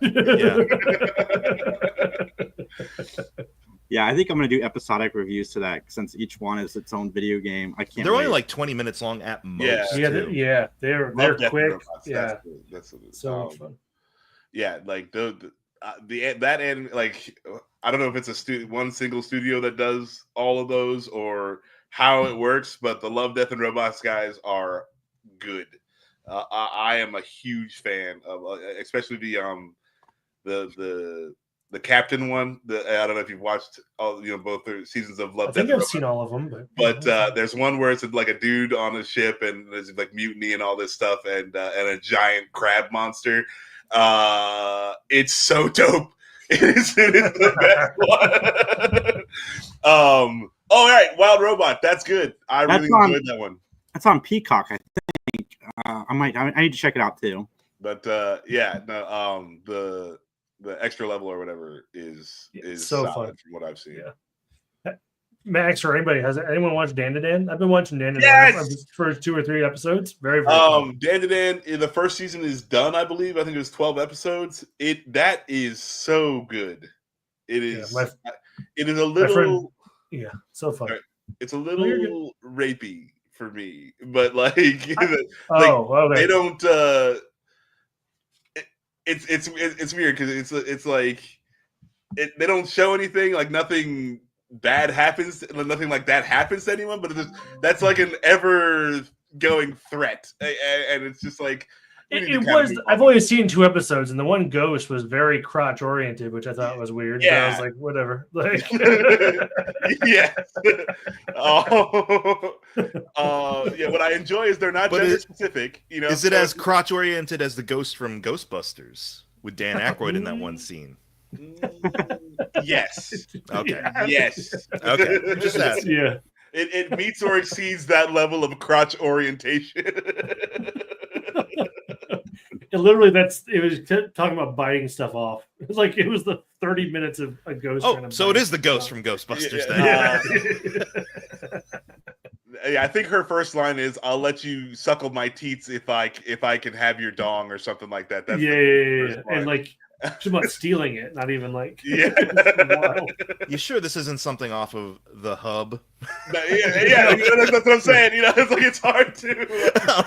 Yeah, I think I'm going to do episodic reviews to that, since each one is its own video game. I can't. They're only like 20 minutes long at most. They're quick. That's so much fun. yeah, like that anime, like I don't know if it's one single studio that does all of those or how it works, but the Love, Death, and Robots guys are good. I am a huge fan of, especially the captain one. I don't know if you've watched all both the seasons of Love. I think Death, I've seen all of them, but there's one where it's like a dude on a ship and there's like mutiny and all this stuff and a giant crab monster. It's so dope. It is the best one. All right, Wild Robot. That's good. I really enjoyed that one. That's on Peacock, I think. I need to check it out too. But the extra level or whatever is so solid fun from what I've seen. Yeah. Max or anybody, has anyone watched Dan to Dan? I've been watching Dan to Dan for 2 or 3 episodes. Very fun. Dan to Dan, the first season is done, I believe. I think it was 12 episodes. That is so good. It is. It is a little. So fun. It's a little rapey for me, but like, okay. They don't. It's weird because it's like they don't show anything, like nothing bad happens, nothing like that happens to anyone, but that's like an ever going threat, and it's just like it was. I've only seen 2 episodes, and the one ghost was very crotch oriented, which I thought was weird. Yeah, but I was like, whatever. Like, yeah. What I enjoy is they're not gender specific. Is it as crotch oriented as the ghost from Ghostbusters with Dan Aykroyd in that one scene? Yes. Okay. Yes. Okay. Just asking. Yeah. It meets or exceeds that level of crotch orientation. It literally, it was talking about biting stuff off. It was like, it was the 30 minutes of a ghost. Oh, so it is the ghost from Ghostbusters then. Yeah, I think her first line is, "I'll let you suckle my teats if I can have your dong," or something like that. That's and like she's about stealing it, not even like. Yeah. You sure this isn't something off of The Hub? Yeah. That's what I'm saying. It's like it's hard to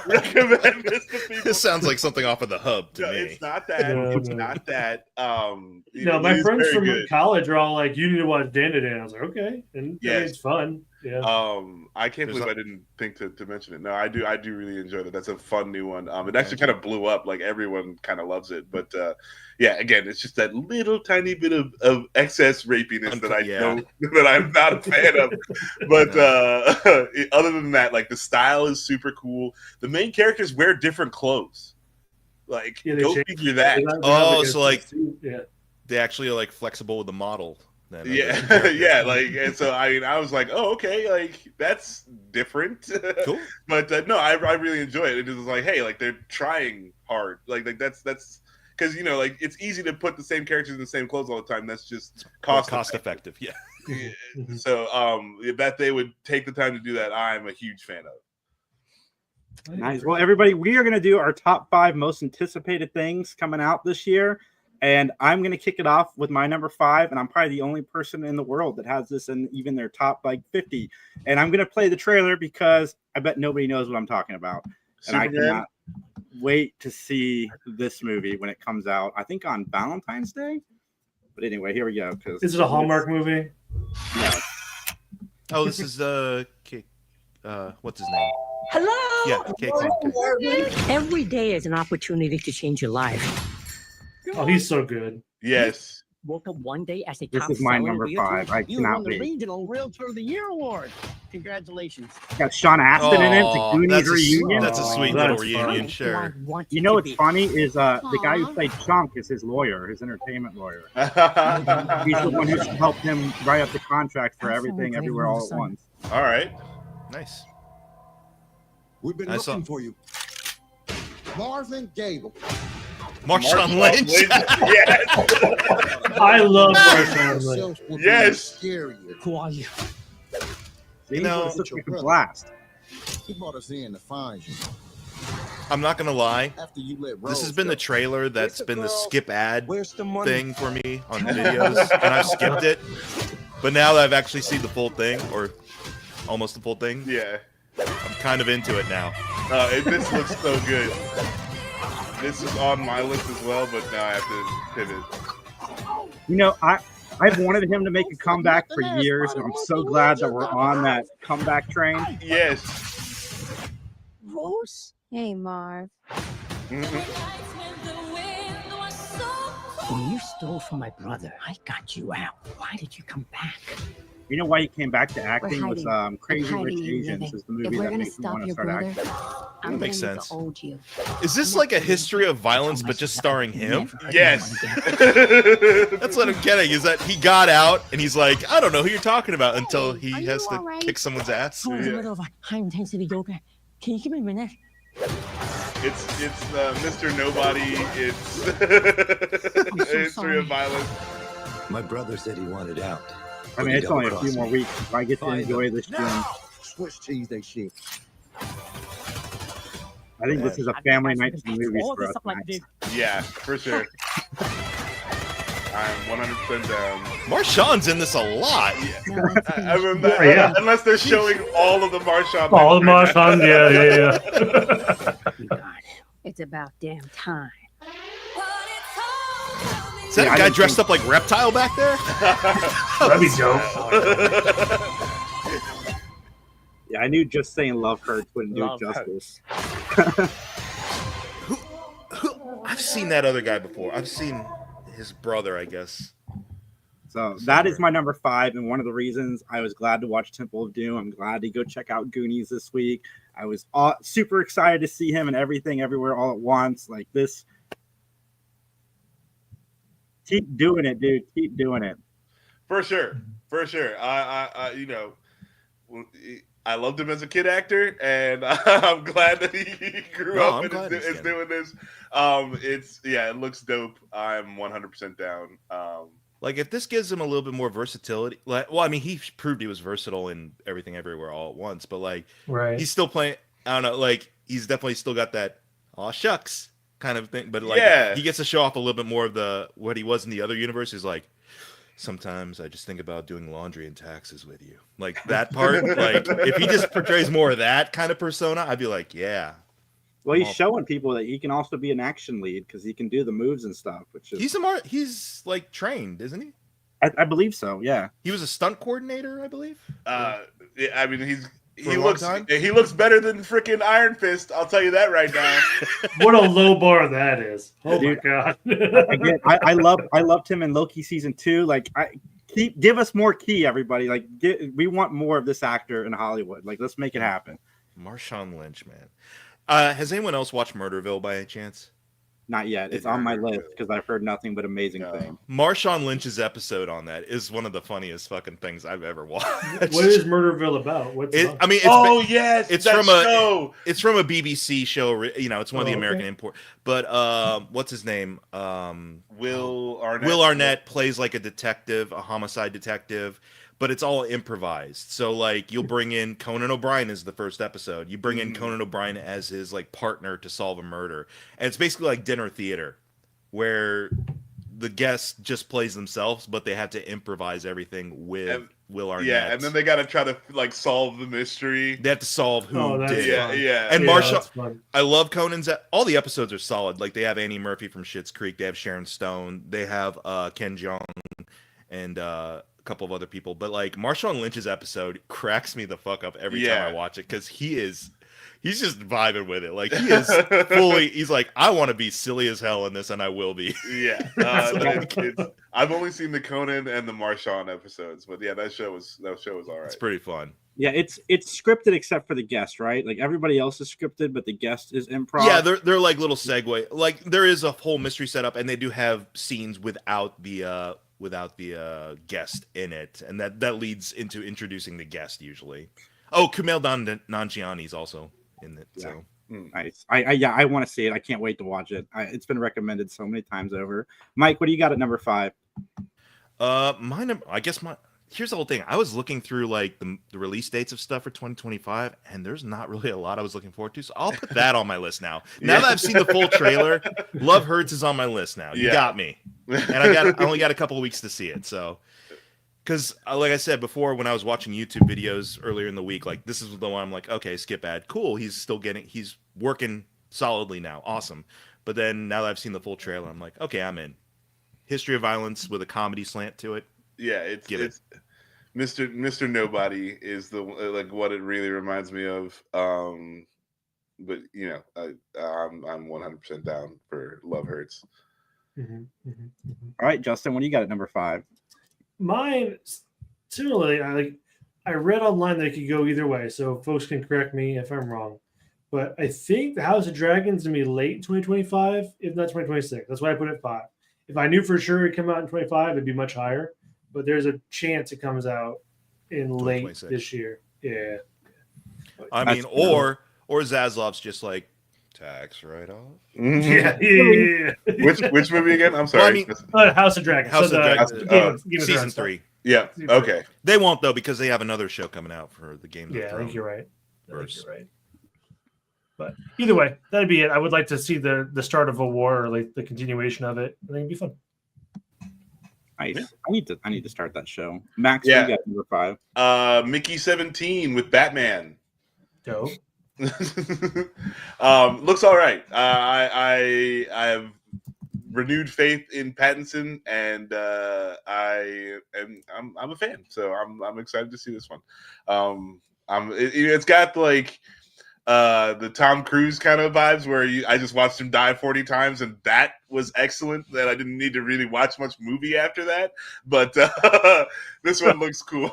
recommend this to people. This sounds like something off of The Hub to me. It's not that. It's not that. My friends from college are all like, "You need to watch Dan to Dan." I was like, "Okay," and it's fun. Yeah. I can't believe I didn't think to mention it. No, I do really enjoy that. That's a fun new one. It actually kind of blew up. Like everyone kind of loves it. But again, it's just that little tiny bit of excess rapiness that I know that I'm not a fan of. But other than that, like the style is super cool. The main characters wear different clothes. Like go figure that. So like they actually are like flexible with the model. And so I was like, oh, okay, like that's different. Cool. But no, I really enjoy it. It was like, hey, like they're trying hard. Like that's because like it's easy to put the same characters in the same clothes all the time. That's just cost effective. Yeah. So that they would take the time to do that, I'm a huge fan of. Nice. Well, everybody, we are going to do our top 5 most anticipated things coming out this year. And I'm going to kick it off with my number 5. And I'm probably the only person in the world that has this in even their top 50. And I'm going to play the trailer because I bet nobody knows what I'm talking about. And I cannot wait to see this movie when it comes out. I think on Valentine's Day. But anyway, here we go. Is it a Hallmark movie? No. Oh, this is what's his name? Hello. Yeah, Every day is an opportunity to change your life. Oh, he's so good. Yes. Woke up one day as a This top is my selling number realtor. 5. I You cannot won the wait. Regional Realtor of the Year award. Congratulations. Got Sean Astin in it. The Goonies reunion. That's a sweet little reunion. Sure. You know what's funny is the guy who played Chunk is his lawyer, his entertainment lawyer. He's the one who helped him write up the contract for Everything, Everywhere, All at Once. All right. Nice. We've been looking for you. Marvin Gaye. Marshawn Lynch. Yes. I love Marshawn Lynch. Yes. Who are you? You know, it's a blast. He brought us in to find you. I'm not gonna lie. After you let This has been the trailer that's been the skip ad money? thing for me on videos, and I've skipped it. But now that I've actually seen the full thing, or almost the full thing, yeah, I'm kind of into it now. This looks so good. this is on my list as well, but now I have to pivot. You know, I've wanted him to make a comeback for years, and I'm so glad that we're on that comeback train. Yes. Rose? Hey, Marv. When you stole from my brother, I got you out. Why did you come back? You know why he came back to acting hiding. was Crazy We're Rich hiding you, Asians living. is the movie If we're that gonna made me stop want to your start brother, acting. I'm That makes gonna sense. hold you. Is this like a history of violence, but just starring him? Yes. That's what I'm getting. Is that he got out and he's like, I don't know who you're talking about until Hey, he are has you to all right? kick someone's ass. I'm in the middle of a high-intensity yoga. Can you give me a minute? It's Mr. Nobody. It's history of violence. My brother said he wanted out. I mean, it's only a few more weeks. If I get to enjoy this June. Swiss cheese, they shit. I think this is a family night to the movies All for this us. up like Max. this. Yeah, for sure. I'm 100% down. Marshawn's in this a lot. I remember, Yeah. unless they're showing all of the Marshawn. All the right now. Marshawn, yeah. You got it. It's about damn time. Is that Yeah, a I guy didn't dressed think- up like Reptile back there? That'd be dope. Yeah, I knew just saying love hurts wouldn't do it Love justice. I've seen that other guy before. I've seen his brother, I guess. So that is my number 5, and one of the reasons I was glad to watch Temple of Doom. I'm glad to go check out Goonies this week. I was super excited to see him and Everything Everywhere All at Once. Like this. Keep doing it, dude. Keep doing it. For sure. I you know, I loved him as a kid actor, and I'm glad that he grew up and is doing this. It looks dope. I'm 100% down. Like if this gives him a little bit more versatility, like, well, I mean, he proved he was versatile in Everything Everywhere All at Once, but like, Right. he's still playing. I don't know, like he's definitely still got that aw shucks kind of thing. But like, Yeah. he gets to show off a little bit more of the what he was in the other universe. He's like, sometimes I just think about doing laundry and taxes with you, like that part. Like if he just portrays more of that kind of persona, I'd be like, yeah. Well, he's showing people that he can also be an action lead because he can do the moves and stuff. Which is He's like trained, isn't he? I believe so. Yeah. He was a stunt coordinator, I believe. I mean, For he a long looks time? he looks better than freaking Iron Fist. I'll tell you that right now. What a low bar that is. Oh Dude, my god. Again, I loved him in Loki season 2. Like, give us more Key, everybody. Like, we want more of this actor in Hollywood. Like, let's make it happen. Marshawn Lynch, man. Has anyone else watched Murderville by any chance? Not yet. It's on my list because I've heard nothing but amazing things. Marshawn Lynch's episode on that is one of the funniest fucking things I've ever watched. What is Murderville about? What's it about? I mean, yes, it's that from show. it's from a BBC show. You know, it's one of the American okay. import. But what's his name? Will Arnett. Will Arnett plays like a detective, a homicide detective, but it's all improvised. So like you'll bring in Conan O'Brien as the first episode. You bring in Conan O'Brien as his like partner to solve a murder. And it's basically like dinner theater where the guest just plays themselves, but they have to improvise everything with Will Arnett. Yeah, and then they got to try to like solve the mystery. They have to solve who did. Yeah. And Yeah, Marshawn, that's fun. I love Conan's. All the episodes are solid. Like they have Annie Murphy from Schitt's Creek. They have Sharon Stone. They have Ken Jeong and a couple of other people. But like Marshawn Lynch's episode cracks me the fuck up every time I watch it because he's just vibing with it. Like he is fully. He's like, I want to be silly as hell in this, and I will be. Yeah. I've only seen the Conan and the Marshawn episodes, but yeah, that show was all right. It's pretty fun. Yeah, it's scripted except for the guest, right? Like everybody else is scripted, but the guest is improv. Yeah, they're like little segue. Like there is a whole mystery setup, and they do have scenes without the guest in it, and that leads into introducing the guest usually. Oh, Kumail Nanjiani's also in it. Yeah. So Nice. I want to see it. I can't wait to watch it. It's been recommended so many times over. Mike, what do you got at number 5? Here's the whole thing. I was looking through like the release dates of stuff for 2025, and there's not really a lot I was looking forward to. So I'll put that on my list now. Now that I've seen the full trailer, Love Hurts is on my list now. You got me, and I only got a couple of weeks to see it. So, because like I said before, when I was watching YouTube videos earlier in the week, like this is the one I'm like, okay, skip ad, cool. He's working solidly now, awesome. But then now that I've seen the full trailer, I'm like, okay, I'm in. History of violence with a comedy slant to it. Yeah, it's Mr. Nobody is the like what it really reminds me of. But you know, I'm 100% down for Love Hurts. All right, Justin, what do you got at number 5? Mine, similarly, I read online that it could go either way, so folks can correct me if I'm wrong. But I think the House of Dragons is going to be late 2025, if not 2026. That's why I put it 5. If I knew for sure it'd come out in 25, it'd be much higher. But there's a chance it comes out in late this year. Yeah. I mean, or Zaslav's just like tax write-off. Yeah. Which movie again? I'm sorry. Well, House of Dragons. House of Dragons. Game of Season Thrones 3. Yeah. Okay. They won't though because they have another show coming out for the Game of Thrones. I think you're right. But either way, that'd be it. I would like to see the start of a war or like the continuation of it. I think it'd be fun. Nice. Yeah. I need to start that show. Max, you got number 5. Mickey 17 with Batman. Dope. Looks all right. I have renewed faith in Pattinson, and I'm a fan. So I'm excited to see this one. It's got like the Tom Cruise kind of vibes where I just watched him die 40 times, and that was excellent. That I didn't need to really watch much movie after that. But this one looks cool,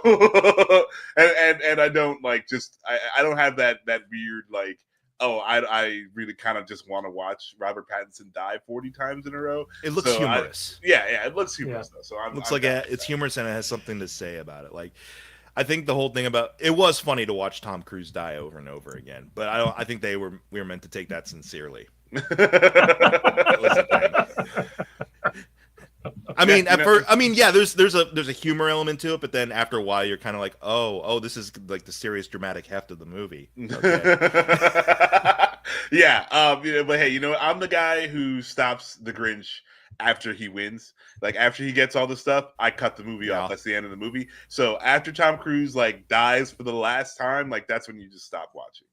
and I don't like I don't have that weird like. Oh, I really kind of just want to watch Robert Pattinson die 40 times in a row. It looks humorous. It looks humorous though. So it's humorous and it has something to say about it. Like, I think the whole thing about it was funny to watch Tom Cruise die over and over again, but I think we were meant to take that sincerely. That was the thing. I mean, there's a humor element to it, but then after a while, you're kind of like, oh, this is like the serious, dramatic heft of the movie. Okay. But hey, I'm the guy who stops the Grinch after he wins. Like after he gets all the stuff, I cut the movie off. That's the end of the movie. So after Tom Cruise like dies for the last time, like that's when you just stop watching.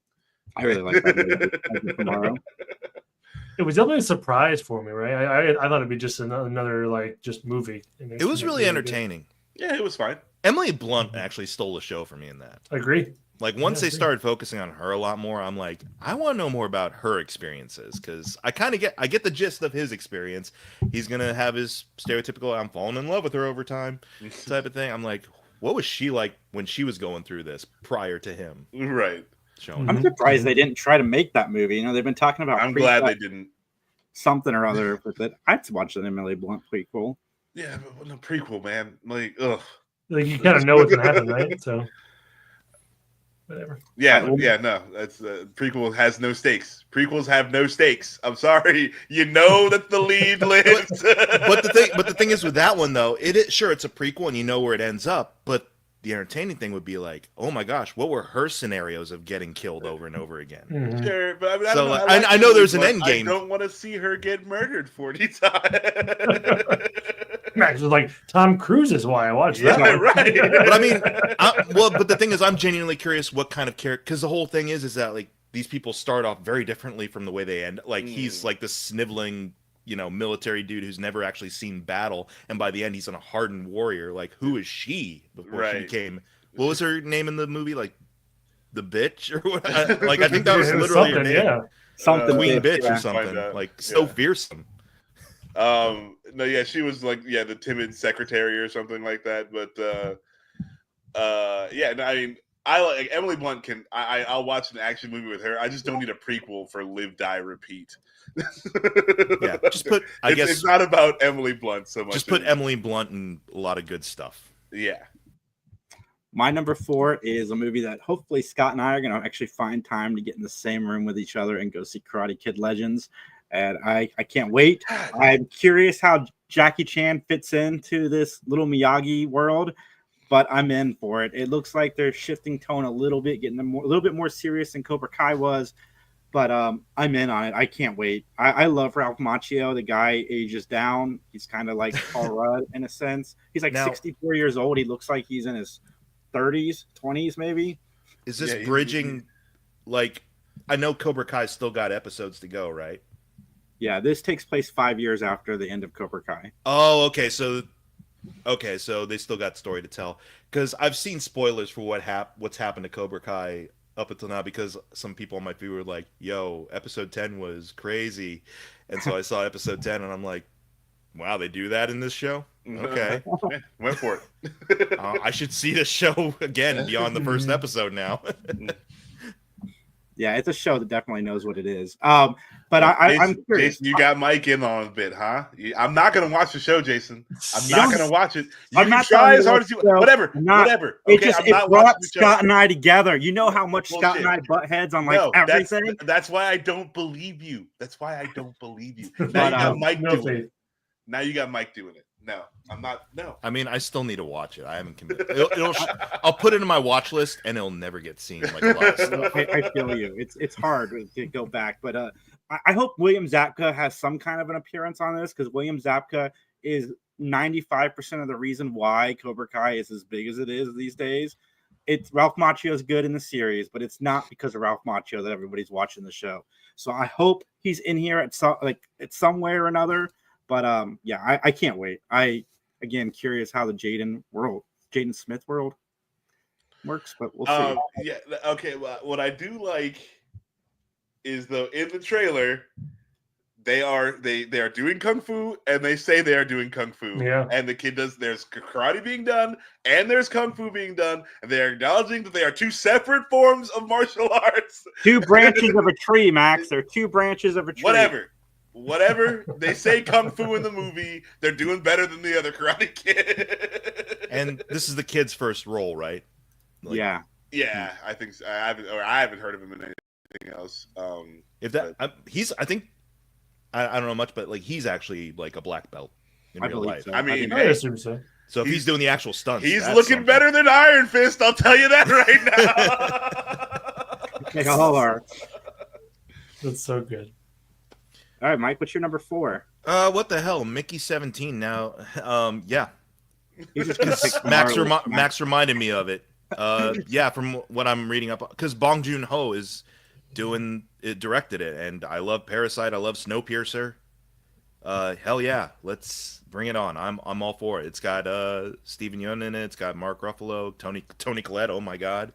I really like that movie. Tomorrow. It was definitely a surprise for me, right? I thought it'd be just another like just movie. It was really entertaining. Yeah, it was fine. Emily Blunt actually stole the show for me in that. I agree. Like once they started focusing on her a lot more, I'm like, I want to know more about her experiences because I get the gist of his experience. He's gonna have his stereotypical "I'm falling in love with her over time" type of thing. I'm like, what was she like when she was going through this prior to him? Right. I'm surprised they didn't try to make that movie. They've been talking about. I'm glad they didn't. Something or other with it. I'd watch an Emily Blunt prequel. Yeah, but no prequel, man. Like, ugh. Like you kind of know what's gonna happen, right? So, whatever. Yeah, no. That's prequel has no stakes. Prequels have no stakes. I'm sorry. You know that the lead lives. but the thing is with that one though, it's a prequel and you know where it ends up, but the entertaining thing would be like, oh my gosh, what were her scenarios of getting killed over and over again? Mm-hmm. Sure, but I mean, so I know there's an end game. I don't want to see her get murdered 40 times. Max was like, Tom Cruise is why I watched that. Yeah, right. But I mean, but the thing is, I'm genuinely curious what kind of character, because the whole thing is that like these people start off very differently from the way they end. Like he's like this sniveling, military dude who's never actually seen battle, and by the end he's a hardened warrior. Like, who is she before she became? What was her name in the movie? Like, the bitch or what? Like, I think that was literally her name. Yeah. Something Queen bitch or something. Like, so fearsome. No, yeah, she was like, the timid secretary or something like that. But I mean, I like Emily Blunt. I'll watch an action movie with her. I just don't need a prequel for Live, Die, Repeat. Just put. I guess it's not about Emily Blunt so much. Just put Emily Blunt in a lot of good stuff. Yeah. My number 4 is a movie that hopefully Scott and I are going to actually find time to get in the same room with each other and go see Karate Kid Legends. And I can't wait. I'm curious how Jackie Chan fits into this little Miyagi world, but I'm in for it. It looks like they're shifting tone a little bit, getting them a little bit more serious than Cobra Kai was. But I'm in on it. I can't wait. I love Ralph Macchio. The guy ages down. He's kind of like Paul Rudd in a sense. He's like 64 years old. He looks like he's in his 30s, 20s maybe. Is this bridging? Like, I know Cobra Kai still got episodes to go, right? Yeah, this takes place 5 years after the end of Cobra Kai. Oh, okay. So they still got story to tell. Because I've seen spoilers for what's happened to Cobra Kai up until now. Because some people on my feed were like, "Yo, episode 10 was crazy," and so I saw episode 10, and I'm like, "Wow, they do that in this show? Okay, Yeah, went for it." I should see this show again beyond the first episode now." Yeah, it's a show that definitely knows what it is. But I'm curious. Jason, you got Mike in on a bit, huh? I'm not going to watch the show, Jason. I'm not going to watch it. You can try as hard as you want. Whatever. Whatever. Okay, it brought Scott and I together. You know how much Scott and I butt heads on everything? That's why I don't believe you. That's why I don't believe you. Now you got Mike doing it. Now you got Mike doing it. No, I'm not. No. I mean, I still need to watch it. I haven't committed. I'll put it in my watch list, and it'll never get seen. Like a lot of stuff. I feel you. It's hard to go back, but I hope William Zabka has some kind of an appearance on this, because William Zabka is 95% of the reason why Cobra Kai is as big as it is these days. It's Ralph Macchio is good in the series, but it's not because of Ralph Macchio that everybody's watching the show. So I hope he's in here at some way or another. But yeah, I can't wait. Again, curious how the Jaden Smith world works, but we'll see. Yeah, okay. Well, what I do like is, though, in the trailer, they are doing kung fu, and they say they are doing kung fu. Yeah. And the kid there's karate being done, and there's kung fu being done, and they are acknowledging that they are two separate forms of martial arts. Two branches of a tree, Max. They're two branches of a tree. Whatever. They say kung fu in the movie. They're doing better than the other Karate Kid. And this is the kid's first role, right? Yeah. Yeah, I think so. I haven't heard of him in anything else. I think I don't know much, but like he's actually like a black belt in real life. So. I mean, I assume so. So if he's doing the actual stunts, he's looking better than Iron Fist. I'll tell you that right now. They all are. That's so good. All right, Mike, what's your number 4? What the hell, Mickey 17 now? Yeah, You just gonna pick Max reminded me of it. Yeah, from what I'm reading up, because Bong Joon-ho is directed it, and I love Parasite. I love Snowpiercer. Hell yeah, let's bring it on. I'm all for it. It's got Steven Yeun in it. It's got Mark Ruffalo, Tony Collette. Oh my god,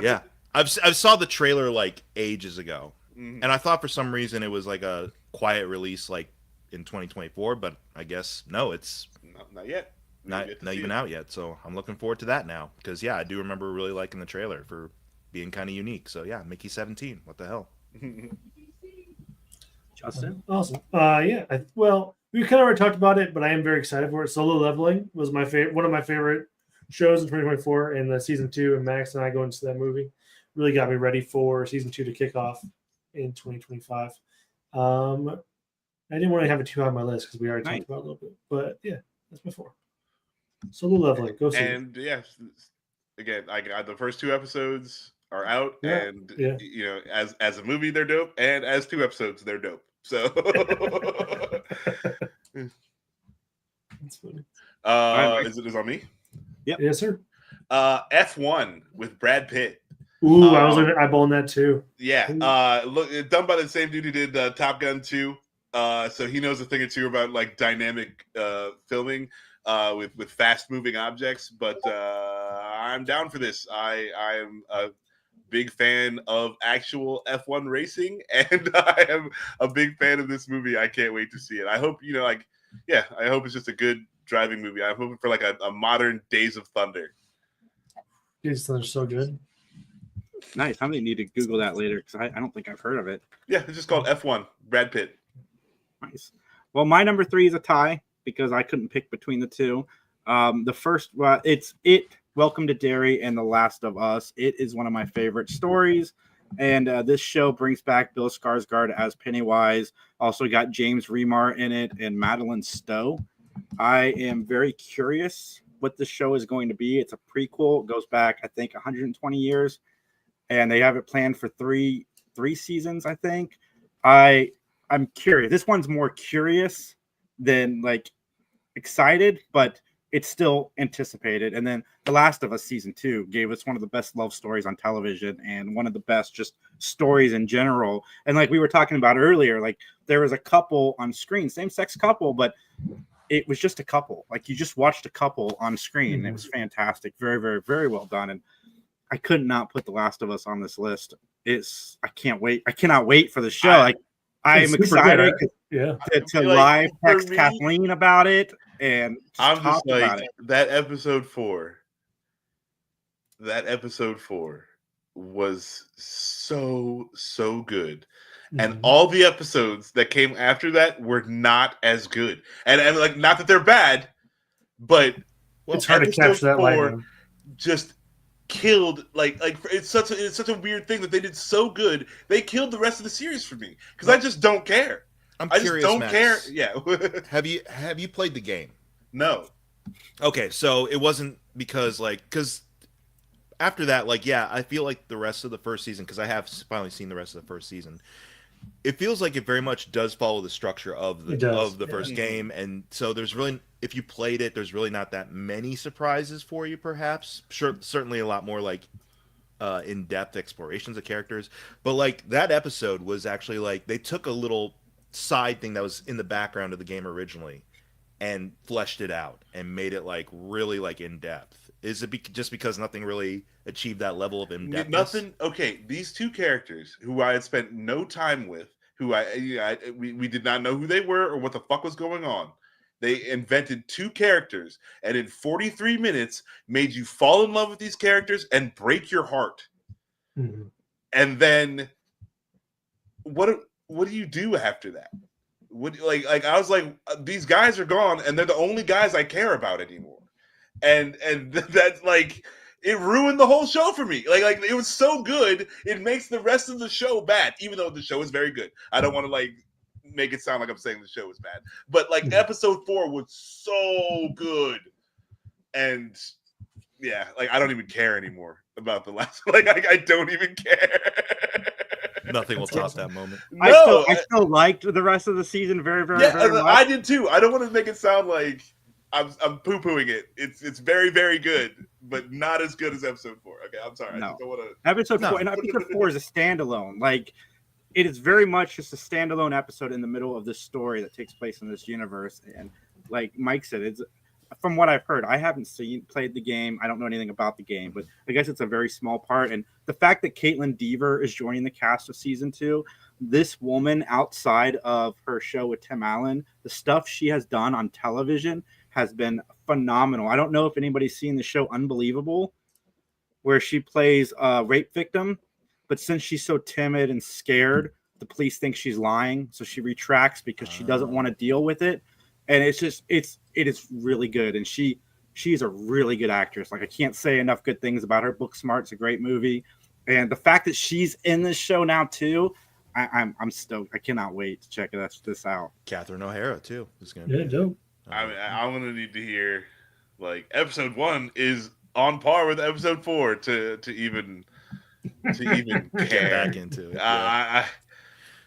yeah. I saw the trailer like ages ago, and I thought for some reason it was like a quiet release like in 2024, but I guess no, it's not yet. Not even out yet. So I'm looking forward to that now, because yeah, I do remember really liking the trailer for being kind of unique. So yeah, Mickey 17. What the hell? Justin? Awesome. Yeah. Well, we kind of already talked about it, but I am very excited for it. Solo Leveling was one of my favorite shows in 2024, and the season 2, and Max and I going to that movie really got me ready for season 2 to kick off in 2025. I didn't want to have it too high on my list because we already talked about it a little bit, but yeah, that's my 4. Solo Leveling, go see it. And yes, again, I got the first 2 episodes are out, and you know, as a movie they're dope, and as 2 episodes they're dope. So that's funny. Is it on me? Yep. Yes, sir. F1 with Brad Pitt. Ooh, I was eyeballing that too. Yeah. Look, done by the same dude who did Top Gun 2. So he knows a thing or two about like dynamic filming with fast moving objects. But I'm down for this. I am a big fan of actual F1 racing, and I am a big fan of this movie. I can't wait to see it. I hope, you know, like, yeah, I hope it's just a good driving movie. I'm hoping for like a modern Days of Thunder. Days of Thunder is so good. Nice. I may need to Google that later because I don't think I've heard of it. Yeah, it's just called F1. Brad Pitt. Nice. Well, my number 3 is a tie because I couldn't pick between the 2. The first, it's Welcome to Derry and The Last of Us. It is one of my favorite stories, and this show brings back Bill Skarsgård as Pennywise. Also got James Remar in it and Madeline Stowe. I am very curious what this show is going to be. It's a prequel. It goes back, I think, 120 years, and they have it planned for three seasons, I think. I'm curious. This one's more curious than like excited, but it's still anticipated. And then The Last of Us season 2 gave us one of the best love stories on television and one of the best just stories in general. And like we were talking about earlier, like there was a couple on screen, same-sex couple, but it was just a couple. Like you just watched a couple on screen. And it was fantastic. Very, very, very well done. And I could not put The Last of Us on this list. I cannot wait for the show. I'm excited to live text Kathleen about it, and I'm just like that episode 4. That episode 4 was so good. And all the episodes that came after that were not as good. And like, not that they're bad, but it's hard to catch that lightning. Just killed like it's such a weird thing that they did so good. They killed the rest of the series for me because I just don't care. I curious, just don't Max, care. Yeah. Have you played the game? No. Okay, so it wasn't because after that, I feel like the rest of the first season, because I have finally seen the rest of the first season, it feels like it very much does follow the structure of the first game, and so there's really, if you played it, there's really not that many surprises for you. Perhaps, sure, certainly a lot more like in-depth explorations of characters, but like that episode was actually like they took a little side thing that was in the background of the game originally and fleshed it out and made it like really like in-depth. Is it just because nothing really achieved that level of in-depthness? Nothing. Okay, these two characters who I had spent no time with, who we did not know who they were or what the fuck was going on. They invented two characters, and in 43 minutes made you fall in love with these characters and break your heart. Mm-hmm. And then what do you do after that? Like I was like, these guys are gone, and they're the only guys I care about anymore. And that's like, it ruined the whole show for me. Like it was so good, it makes the rest of the show bad, even though the show is very good. I don't want to like make it sound like I'm saying the show is bad, but like episode 4 was so good, and yeah, like I don't even care anymore about the last. Like I don't even care. Nothing will top that moment. No, I still liked the rest of the season very, very, very much. I did too. I don't want to make it sound like I'm poo-pooing it. It's very, very good, but not as good as episode 4. Okay, I'm sorry. No. I just don't want to. Episode 4 and episode 4 is a standalone. Like it is very much just a standalone episode in the middle of this story that takes place in this universe. And like Mike said, it's from what I've heard. I haven't played the game. I don't know anything about the game, but I guess it's a very small part. And the fact that Caitlin Dever is joining the cast of season 2, this woman, outside of her show with Tim Allen, the stuff she has done on television has been phenomenal. I don't know if anybody's seen the show Unbelievable, where she plays a rape victim, but since she's so timid and scared, the police think she's lying, so she retracts because she doesn't want to deal with it. And it is really good, and she's a really good actress. Like I can't say enough good things about her. Booksmart's a great movie, and the fact that she's in this show now too, I'm stoked. I cannot wait to check this out. Catherine O'Hara too is going to be dope. I mean, I'm gonna need to hear like episode 1 is on par with episode 4 to even care. Get back into it. Yeah.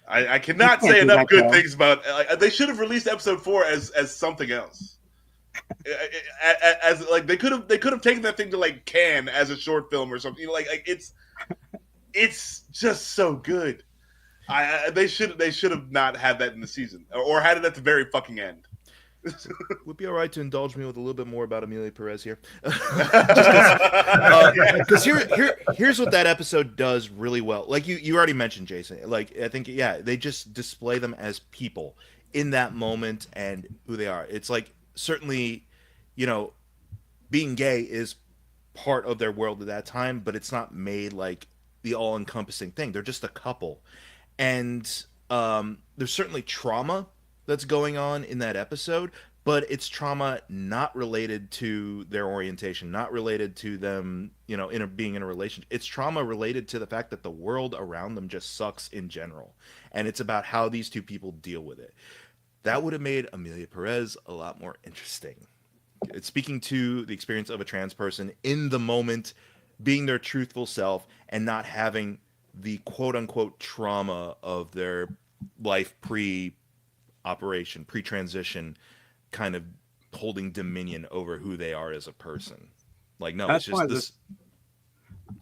I cannot say enough good things about. They should have released episode 4 as something else. As like they could have taken that thing to like Cannes as a short film or something. Like it's just so good. They should have not had that in the season or had it at the very fucking end. Would be all right to indulge me with a little bit more about Amelia Perez here, because here's what that episode does really well. Like you already mentioned, Jason. Like I think they just display them as people in that moment and who they are. It's like certainly, being gay is part of their world at that time, but it's not made like the all-encompassing thing. They're just a couple, and there's certainly trauma that's going on in that episode, but it's trauma not related to their orientation, not related to them, being in a relationship. It's trauma related to the fact that the world around them just sucks in general. And it's about how these two people deal with it. That would have made Amelia Perez a lot more interesting. It's speaking to the experience of a trans person in the moment, being their truthful self and not having the quote unquote trauma of their life pre-transition kind of holding dominion over who they are as a person. Like, no, That's it's just this.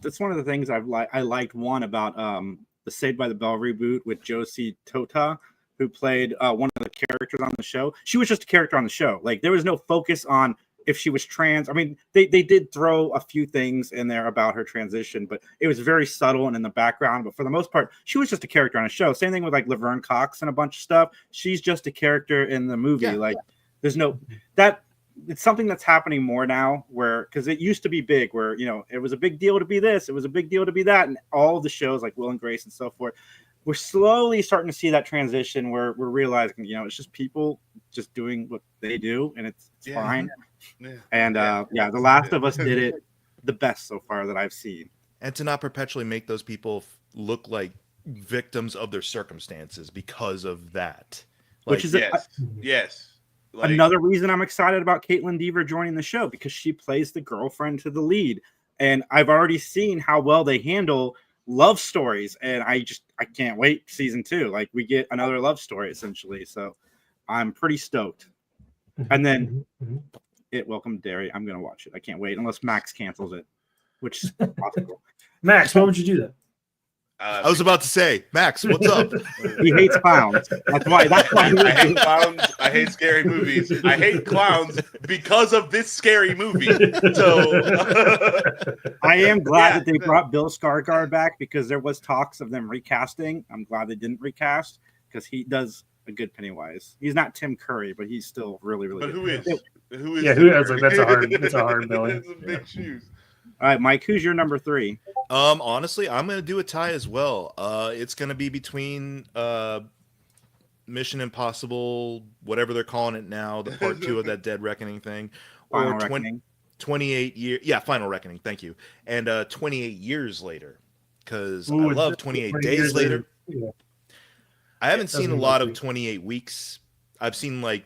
That's one of the things I liked one about the Saved by the Bell reboot with Josie Tota, who played one of the characters on the show. She was just a character on the show. Like, there was no focus on if she was trans. I mean, they did throw a few things in there about her transition, but it was very subtle and in the background. But for the most part, she was just a character on a show. Same thing with like Laverne Cox and a bunch of stuff. She's just a character in the movie. Yeah. Like, there's no that. It's something that's happening more now, where because it used to be big, where it was a big deal to be this, it was a big deal to be that, and all of the shows like Will and Grace and so forth. We're slowly starting to see that transition where we're realizing, it's just people just doing what they do, and it's fine. Yeah. And The Last of Us did it the best so far that I've seen. And to not perpetually make those people look like victims of their circumstances because of that. Like, Which is yes. Like, another reason I'm excited about Caitlin Dever joining the show, because she plays the girlfriend to the lead. And I've already seen how well they handle love stories. And I can't wait season 2. Like, we get another love story essentially. So I'm pretty stoked. And then Welcome to Derry. I'm going to watch it. I can't wait unless Max cancels it, which is possible. Max, why would you do that? I was about to say, Max, what's up? He hates clowns. That's why I hate clowns. I hate scary movies. I hate clowns because of this scary movie. So I am glad that they brought Bill Skarsgård back, because there was talks of them recasting. I'm glad they didn't recast, because he does a good Pennywise. He's not Tim Curry, but he's still really, really but good. who is Yeah, who is like that's a hard billing. That's a big shoes. All right, Mike, who's your number 3? Honestly, I'm gonna do a tie as well. It's gonna be between Mission Impossible, whatever they're calling it now, the part 2 of that Dead Reckoning thing, Final or Reckoning. 28 years. Yeah, Final Reckoning. Thank you. And 28 years later, because I love 28 days later. Yeah. I haven't seen a lot of 28 weeks. I've seen like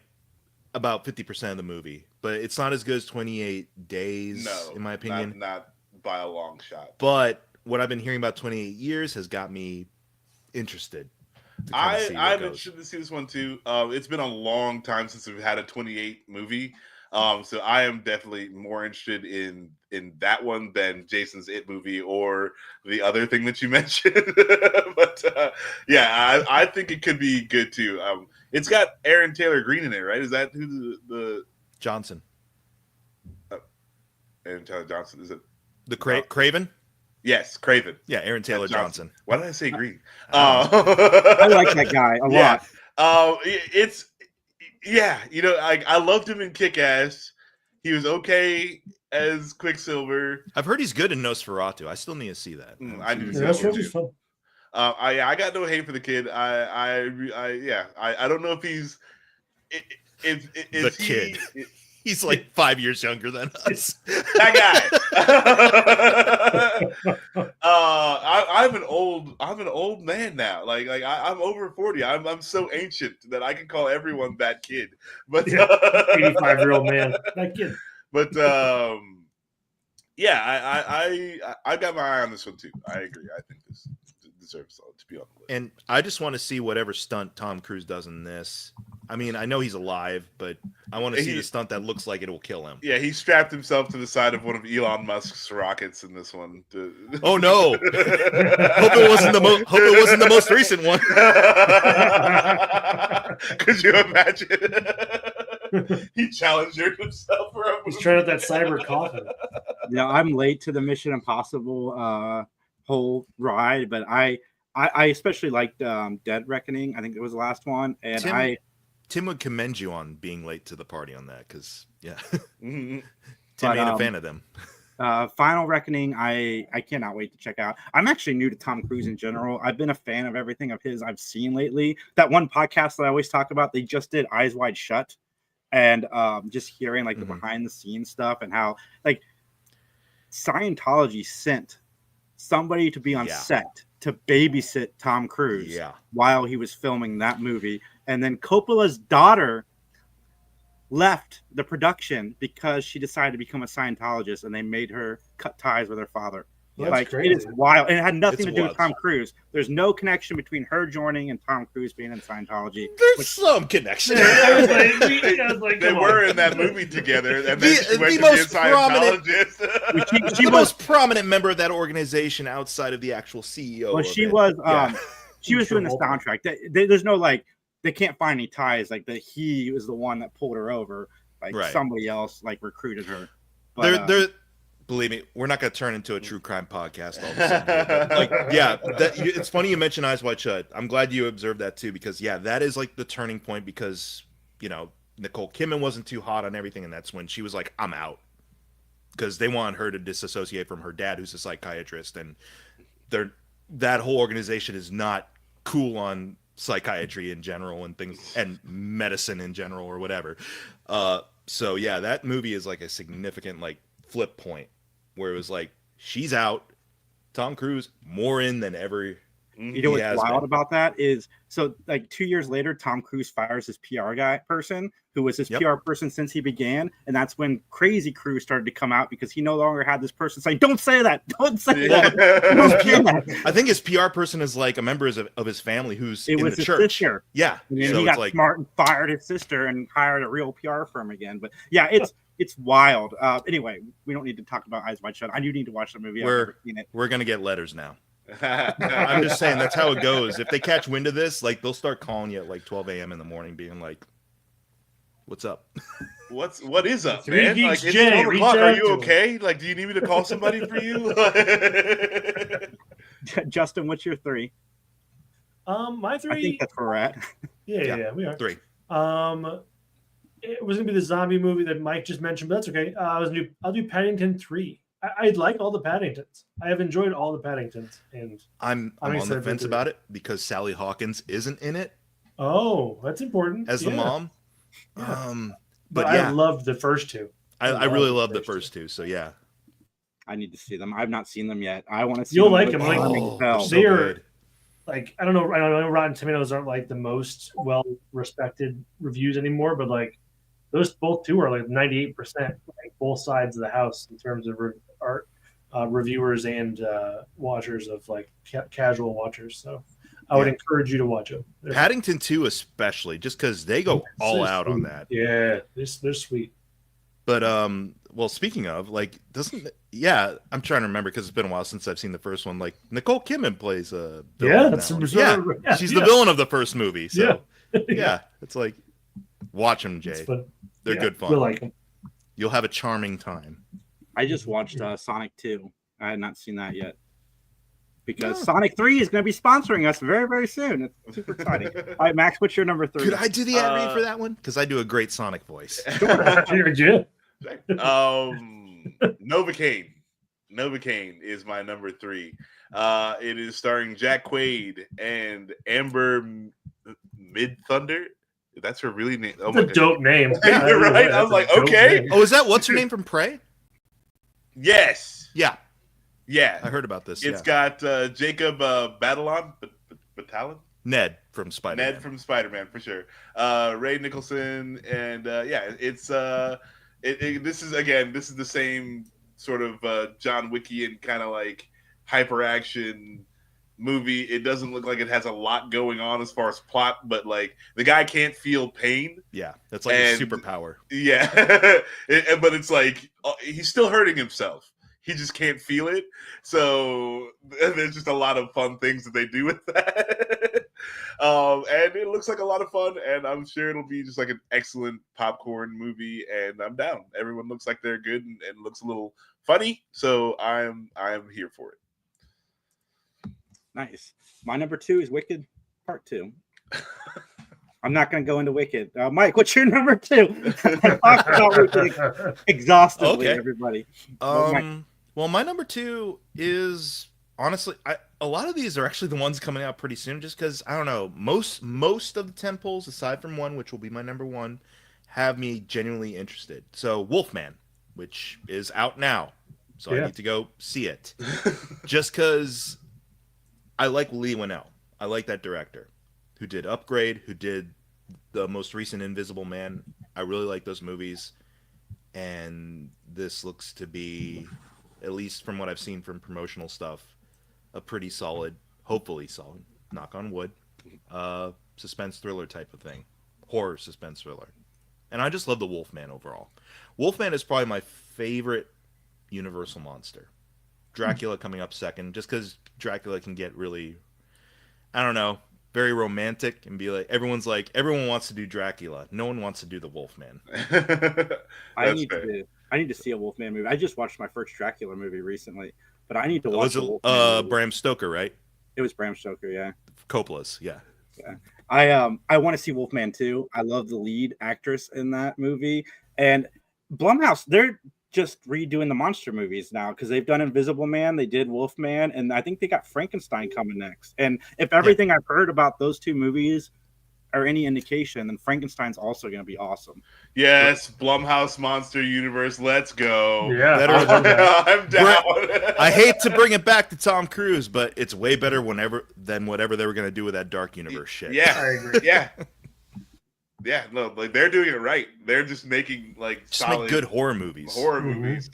about 50% of the movie, but it's not as good as 28 days, in my opinion. Not by a long shot. But what I've been hearing about 28 years has got me interested. I'm interested to see this one too. It's been a long time since we've had a 28 movie. So I am definitely more interested in that one than Jason's It movie or the other thing that you mentioned. But I think it could be good too. It's got Aaron Taylor Green in it, right? Is that who the Johnson? Aaron Taylor Johnson, is it the Craven? Yes, Craven. Yeah, Aaron Taylor Johnson. Why did I say Green? I like that guy a lot. I loved him in Kick-Ass. He was okay as Quicksilver. I've heard he's good in Nosferatu. I still need to see that. I need to see That's that really too. fun. I got no hate for the kid. I don't know if he's the kid. He's like 5 years younger than us. That guy. I'm an old man now. Like I'm over 40. I'm so ancient that I can call everyone that kid. But 85-year-old man, that kid. But I got my eye on this one too. I agree. I think this deserves to be on the list. And I just want to see whatever stunt Tom Cruise does in this. I mean, I know he's alive, but I want to see the stunt that looks like it will kill him. Yeah, he strapped himself to the side of one of Elon Musk's rockets in this one. Oh no! Hope it wasn't the most recent one. Could you imagine? He challenged himself. He's trying out that cyber coffin. Yeah, I'm late to the Mission Impossible whole ride, but I especially liked Dead Reckoning. I think it was the last one, and Tim would commend you on being late to the party on that, because Mm-hmm. Tim ain't a fan of them. Final Reckoning, I cannot wait to check out. I'm actually new to Tom Cruise in general. I've been a fan of everything of his I've seen lately. That one podcast that I always talk about, they just did Eyes Wide Shut, and just hearing like the behind the scenes stuff and how like Scientology sent somebody to be on set to babysit Tom Cruise while he was filming that movie. And then Coppola's daughter left the production because she decided to become a Scientologist, and they made her cut ties with her father. That's Like crazy. it is wild, and it had nothing It's to do with wild. Tom Cruise. There's no connection between her joining and Tom Cruise being in Scientology. There's some connection. I was like, They come were on. in that movie together, and then she went the to be a most prominent- Scientologist. She most prominent member of that organization outside of the actual CEO. Well, of she it. was Yeah. she was doing the soundtrack. There's no like they can't find any ties. Like that he was the one that pulled her over. Like Right. somebody else like recruited her. But, They're believe me, we're not going to turn into a true crime podcast all of a sudden. But, like, yeah, it's funny you mentioned Eyes Wide Shut. I'm glad you observed that too, because yeah, that is like the turning point. Because Nicole Kidman wasn't too hot on everything, and that's when she was like, "I'm out," because they want her to disassociate from her dad, who's a psychiatrist, and that whole organization is not cool on psychiatry in general and things and medicine in general or whatever. So yeah, that movie is like a significant like flip point where it was like she's out, Tom Cruise more in than ever. you know what's wild about that is so like 2 years later, Tom Cruise fires his PR person who was his PR person since he began, and that's when Crazy Crew started to come out because he no longer had this person saying, "Don't say that, don't say that." Don't say that. I think his PR person is like a member of his family who's in the his church. sister. Yeah, And then so he it's got like smart and fired his sister and hired a real PR firm again. But yeah, it's wild. Anyway, we don't need to talk about Eyes Wide Shut. I do need to watch the movie. I've never seen it. we're gonna get letters now. I'm just saying that's how it goes. If they catch wind of this, like they'll start calling you at like 12 a.m. in the morning, being like, "What's up?" What is up, Three man? Geeks Like it's J, 12 reach o'clock. Are out you to okay? Like, do you need me to call somebody for you? Justin, what's your three? My three. I think that's where we're at. Yeah, we are 3. It was gonna be the zombie movie that Mike just mentioned, but that's okay. I'll do Paddington 3. I like all the Paddingtons. I have enjoyed all the Paddingtons, and I'm on the excited fence to- about it because Sally Hawkins isn't in it Oh, that's important. as the mom. Yeah. But I yeah, loved the first two. I really love the first two. So yeah, I need to see them. I've not seen them yet. I want to see You'll them. like Look them. Like, charming as hell. they are like I don't know Rotten Tomatoes aren't like the most well respected reviews anymore, but like those both two are like 98%, like both sides of the house in terms of reviewers and watchers of like casual watchers. So I would encourage you to watch them. Paddington 2 especially, just because they go all out on that. Yeah, they're sweet. But well, speaking of, like, I'm trying to remember because it's been a while since I've seen the first one. Like, Nicole Kidman plays a villain. She's the villain of the first movie. So yeah, it's like watch them, Jay. They're good fun. You'll like them. You'll have a charming time. I just watched Sonic 2. I had not seen that yet. Because Sonic 3 is going to be sponsoring us very, very soon. It's super exciting. All right, Max, what's your number 3? Could I do the ad read for that one? Because I do a great Sonic voice. Yeah. Novocaine. Novocaine is my number 3. It is starring Jack Quaid and Amber Mid Thunder. That's her really name. Oh, That's a dope name. You're right. I was like, okay. Oh, is that what's her name from Prey? Yes. Yeah. Yeah. I heard about this. It's got Jacob Batalon. Ned from Spider-Man. Ned from Spider-Man for sure. Ray Nicholson and it's this is the same sort of John Wickian kind of like hyper action movie. It doesn't look like it has a lot going on as far as plot, but like the guy can't feel pain. Yeah, that's like a superpower. Yeah, but it's like he's still hurting himself. He just can't feel it. So there's just a lot of fun things that they do with that. And it looks like a lot of fun, and I'm sure it'll be just like an excellent popcorn movie, and I'm down. Everyone looks like they're good and looks a little funny, so I'm here for it. Nice. My number 2 is Wicked Part 2. I'm not going to go into Wicked. Mike, what's your number 2? I talked about Wicked exhaustively, everybody. Well, my number 2 is honestly, a lot of these are actually the ones coming out pretty soon, just because I don't know. Most of the tentpoles, aside from one, which will be my number 1, have me genuinely interested. So, Wolfman, which is out now, so I need to go see it, just because I like Lee Winnell. I like that director who did Upgrade, who did the most recent Invisible Man. I really like those movies, and this looks to be at least from what I've seen from promotional stuff, a pretty solid, hopefully solid, knock on wood, suspense thriller type of thing. Horror suspense thriller. And I just love the Wolfman overall. Wolfman is probably my favorite Universal monster. Dracula coming up second, just because Dracula can get really, I don't know, very romantic and be like, everyone wants to do Dracula. No one wants to do the Wolfman. I need to see a Wolfman movie. I just watched my first Dracula movie recently, but I need to watch Bram Stoker, right? It was Bram Stoker, yeah. Coppola's, yeah. I want to see Wolfman 2. I love the lead actress in that movie. And Blumhouse, they're just redoing the monster movies now because they've done Invisible Man, they did Wolfman, and I think they got Frankenstein coming next. And if everything I've heard about those two movies are any indication, then Frankenstein's also going to be awesome. Yes, Blumhouse Monster Universe, let's go. Yeah, I'm down. I hate to bring it back to Tom Cruise, but it's way better than whatever they were going to do with that Dark Universe shit. Yeah, I agree. Yeah, no, like they're doing it right. They're just making solid, make good horror movies.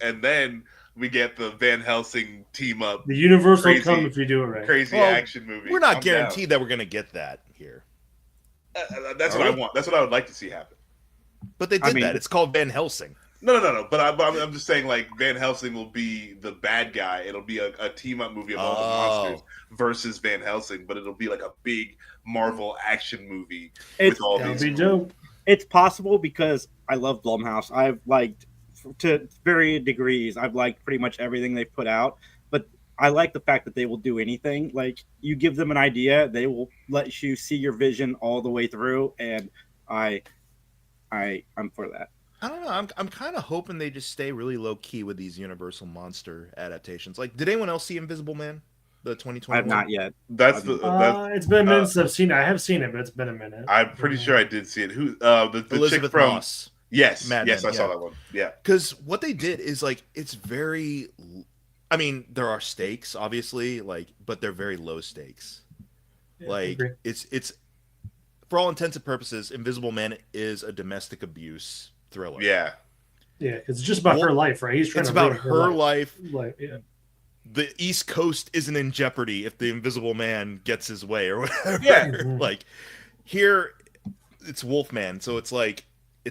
And then we get the Van Helsing team up. The universe will come if you do it right. Crazy action movie. We're not guaranteed that we're going to get that here. That's what I want. That's what I would like to see happen. But they did that. It's called Van Helsing. No. But I'm just saying, Van Helsing will be the bad guy. It'll be a team up movie of all the monsters versus Van Helsing, but it'll be like a big Marvel action movie with all these. Dope. It's possible because I love Blumhouse. I've liked, to varying degrees, I've liked pretty much everything they've put out. But I like the fact that they will do anything. Like, you give them an idea, they will let you see your vision all the way through, and I'm for that. I don't know. I'm kind of hoping they just stay really low key with these Universal monster adaptations. Like, did anyone else see Invisible Man? The 2021? I have not yet. It's been a minute since I've seen it. I have seen it, but it's been a minute. I'm pretty sure I did see it. Who the Elizabeth chick from Moss. Yes, Mad yes, Men, I saw that one. Yeah. Because what they did is it's very, I mean, there are stakes, obviously, but they're very low stakes. Yeah, it's for all intents and purposes, Invisible Man is a domestic abuse thriller. Yeah. Yeah, it's just about her life, right? He's trying it's to about her life. Yeah. The East Coast isn't in jeopardy if the Invisible Man gets his way or whatever. Yeah. Here, it's Wolfman, so it's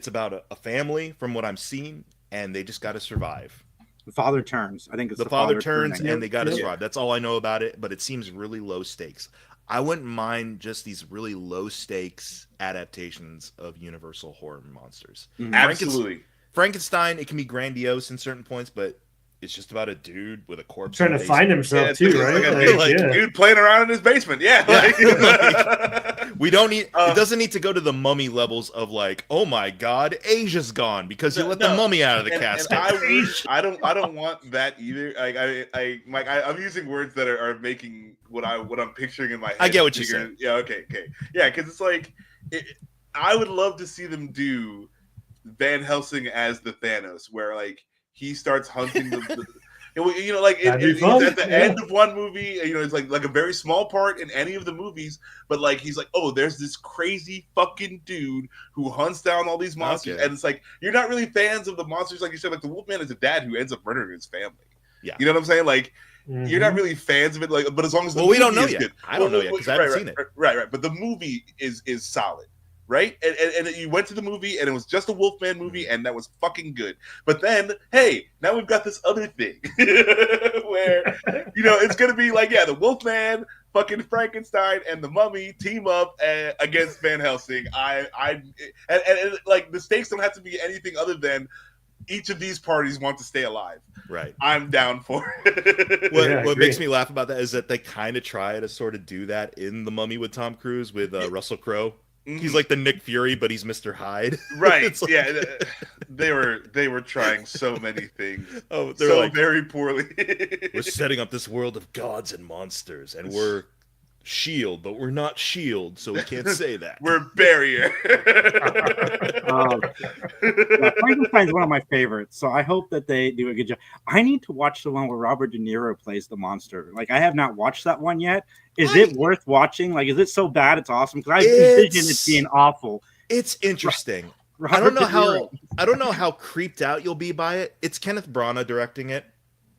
about a family from what I'm seeing, and they just got to survive. The father turns. I think it's the father turns, and they got to survive. That's all I know about it, but it seems really low stakes. I wouldn't mind just these really low stakes adaptations of Universal horror monsters. Mm-hmm. Absolutely. Frankenstein, it can be grandiose in certain points, but it's just about a dude with a corpse trying to find himself too, right? Dude playing around in his basement. We don't need. It doesn't need to go to the Mummy levels of oh my God, Asia's gone because you let the mummy out of the casket. I don't want that either. I'm using words that are making what I'm picturing in my head. I get what you're saying. Yeah. Okay. Yeah, because it's I would love to see them do Van Helsing as the Thanos, where he starts hunting the it's at the end of one movie. It's like a very small part in any of the movies, but he's there's this crazy fucking dude who hunts down all these monsters, and it's you're not really fans of the monsters, like you said. The Wolfman is a dad who ends up murdering his family. Yeah, you know what I'm saying? You're not really fans of it. But as long as we don't know yet. Good. I don't know yet because I haven't seen it. Right. But the movie is solid. Right, and you went to the movie, and it was just a Wolfman movie, and that was fucking good. But then, hey, now we've got this other thing where it's gonna be the Wolfman, fucking Frankenstein, and the Mummy team up against Van Helsing. And the stakes don't have to be anything other than each of these parties want to stay alive. Right, I'm down for it. What makes me laugh about that is that they kind of try to sort of do that in The Mummy with Tom Cruise with Russell Crowe. Mm-hmm. He's like the Nick Fury, but he's Mr. Hyde. Right. Yeah. They were trying so many things. Oh, they're very poorly. We're setting up this world of gods and monsters, and we're S.H.I.E.L.D., but we're not S.H.I.E.L.D., so we can't say that. We're Barrier. Frankenstein's one of my favorites, so I hope that they do a good job. I need to watch the one where Robert De Niro plays the monster. I have not watched that one yet. Is it worth watching? Is it so bad it's awesome? Because I envision it being awful. It's interesting. I don't know how creeped out you'll be by it. It's Kenneth Branagh directing it.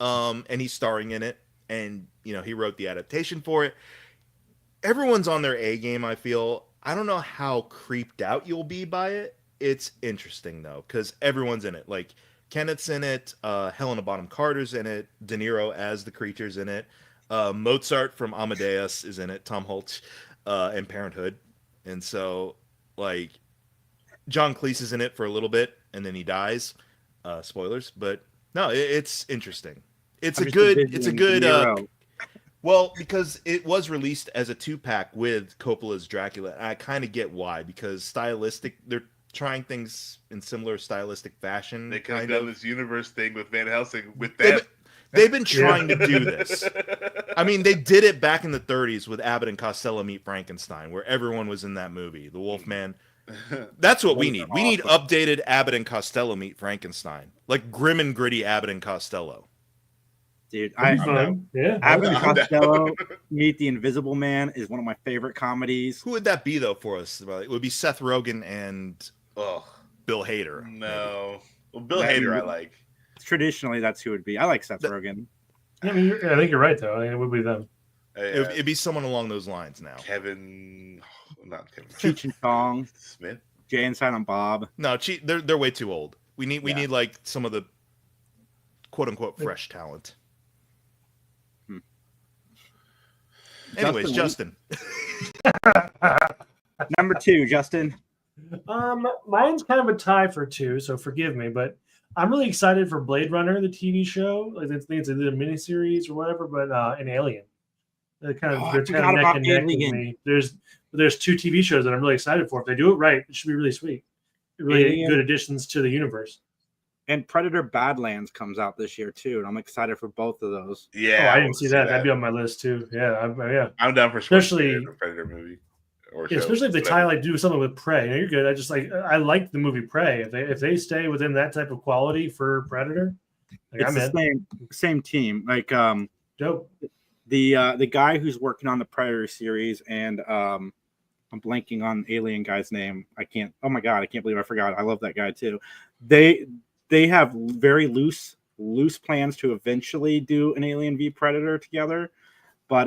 and he's starring in it, and he wrote the adaptation for it. Everyone's on their A game, I feel. I don't know how creeped out you'll be by it. It's interesting though, because everyone's in it. Like Kenneth's in it, Helena Bonham Carter's in it, De Niro as the creature's in it, Mozart from Amadeus is in it, Tom Hulce, and Parenthood, and so like John Cleese is in it for a little bit, and then he dies. Spoilers, but no, it's interesting. It's a good. Well, because it was released as a 2-pack with Coppola's Dracula. I kind of get why, because they're trying things in similar stylistic fashion. They kind of done this universe thing with Van Helsing with that. They've been trying to do this. I mean, they did it back in the 30s with Abbott and Costello Meet Frankenstein, where everyone was in that movie. The Wolfman. That's what we need. We need updated Abbott and Costello Meet Frankenstein, like grim and gritty Abbott and Costello. Dude, Abbott and Costello Meet the Invisible Man is one of my favorite comedies. Who would that be though for us? It would be Seth Rogen and Bill Hader. No, well, Bill Hader I like. Traditionally, that's who it would be. I like Seth Rogen. I mean, I think you're right though. It would be them. It'd be someone along those lines now. Not Kevin. Cheech and Chong, Smith, Jay and Silent Bob. No, they're way too old. We need like some of the quote unquote fresh talent. Anyways, Justin. Number 2, Justin. Mine's kind of a tie for 2, so forgive me, but I'm really excited for Blade Runner, the TV show. Like I think it's a miniseries or whatever, but an Alien. They're kind of neck and neck with me. There's 2 TV shows that I'm really excited for. If they do it right, it should be really sweet. Really good additions to the universe. And Predator Badlands comes out this year too, and I'm excited for both of those. Yeah, I didn't see that. That'd be on my list too. Yeah, I'm down for especially a Predator movie. Especially if they do something with Prey. You're good. I like the movie Prey. If they stay within that type of quality for Predator, it's the same team. Like dope. The guy who's working on the Predator series, and I'm blanking on Alien guy's name. Oh my god, I can't believe I forgot. I love that guy too. They have very loose plans to eventually do an Alien v Predator together, but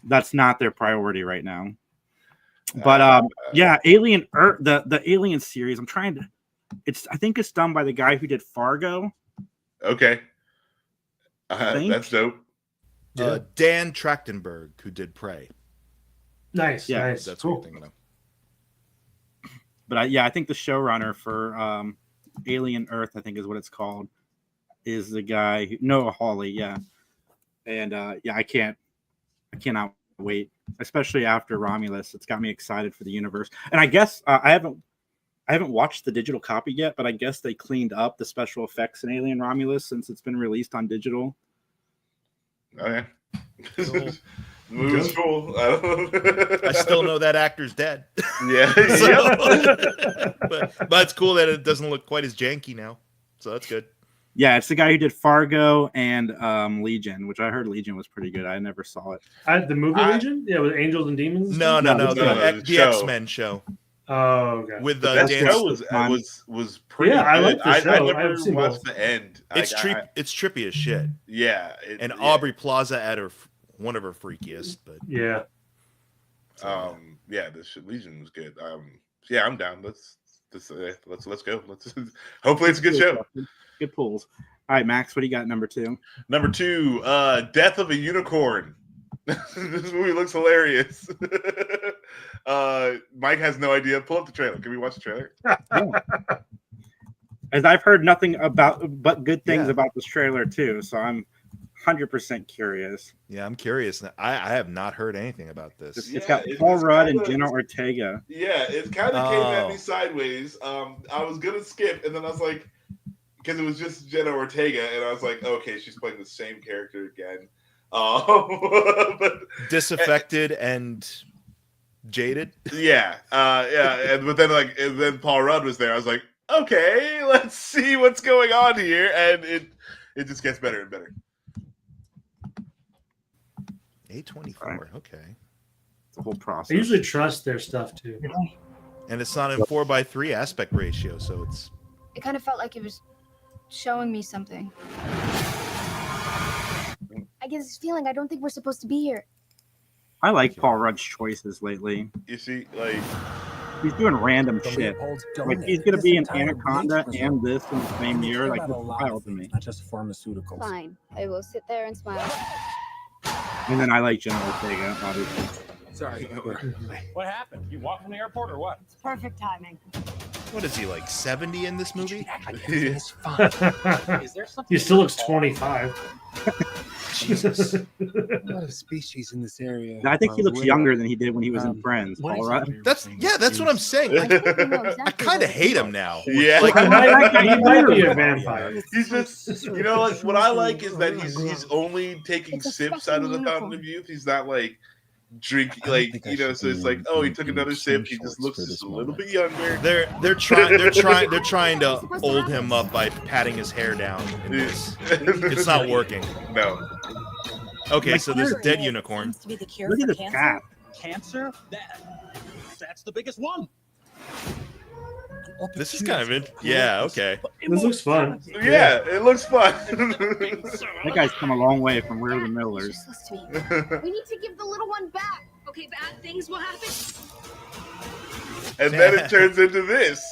that's not their priority right now. But yeah, Alien the Alien series. I think it's done by the guy who did Fargo. Okay, that's dope. Dan Trachtenberg, who did Prey. Nice. That's cool. what you're thinking of. But I think the showrunner for Alien Earth, I think is what it's called, is the guy Noah Hawley. Yeah, and I cannot wait, especially after Romulus. It's got me excited for the universe. And I guess I haven't watched the digital copy yet, but I guess they cleaned up the special effects in Alien Romulus since it's been released on digital. Okay. Cool. The movie's cool. I still know that actor's dead. Yeah. but it's cool that it doesn't look quite as janky now. So that's good. Yeah, it's the guy who did Fargo and Legion, which I heard Legion was pretty good. I never saw it. The movie Legion? Yeah, with Angels and Demons? No. The X-Men show. Oh, okay. With that show was pretty good. I like the show. I never watched the end. It's trippy as shit. Yeah. Aubrey Plaza at one of her freakiest, but yeah. This Legion was good. I'm down. Let's go. Hopefully it's a good show. Good pulls. All right, Max, what do you got? Number 2. Number 2, Death of a Unicorn. This movie looks hilarious. Mike has no idea. Pull up the trailer. Can we watch the trailer? As I've heard nothing but good things about this trailer too, so I'm 100% curious. Yeah, I'm curious. I have not heard anything about this. It's got Paul Rudd and Jenna Ortega. Yeah, it kind of came at me sideways. I was gonna skip, and then I was like, because it was just Jenna Ortega, and I was like, okay, she's playing the same character again. But disaffected and jaded. Yeah, but then Paul Rudd was there. I was like, okay, let's see what's going on here, and it just gets better and better. A24, okay. The whole process. I usually trust their stuff too. And it's not in 4:3 aspect ratio, so it's. It kind of felt like it was showing me something. I get this feeling I don't think we're supposed to be here. I like Paul Rudd's choices lately. You see, like he's doing random shit. Like he's gonna be in Anaconda and this in the same year. Like this is wild to me. Not just pharmaceuticals. Fine. I will sit there and smile. And then I like Jenna Ortega, obviously. Sorry. What happened? You walked from the airport or what? It's perfect timing. What is he, like 70 in this movie? It's fine. Is there something? He still looks 25. Jesus. What a species in this area. I think he looks younger than he did when he was in Friends. Paul Rudd. That's what I'm saying. I kind of hate him now. Yeah, Like, he might be a vampire. he's just, you know, like what I like is that he's only taking sips out of the Fountain of Youth. He's not like drink, like, you know. So it's like, oh, he took another sip. He just looks just a little bit younger. They're trying to old him up by patting his hair down. It's not working. No. Okay, so there's a dead unicorn. Look at this cat. Cancer? That's the biggest one. This is kind of it. Yeah, okay. This looks fun. Yeah, it looks fun. That guy's come a long way from We're the Millers. We need to give the little one back. Okay, bad things will happen. And then it turns into this.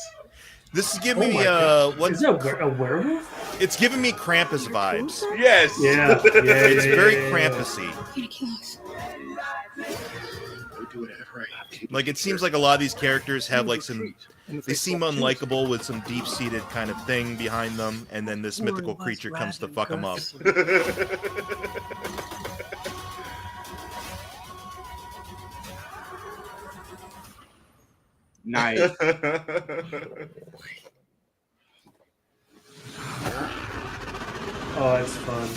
This is giving me Is it a werewolf? It's giving me Krampus vibes. Yes. Yeah. It's very Krampusy. Like it seems like a lot of these characters have like some. They seem unlikable with some deep-seated kind of thing behind them, and then this mythical creature comes to fuck them up. Nice. Oh, it's fun.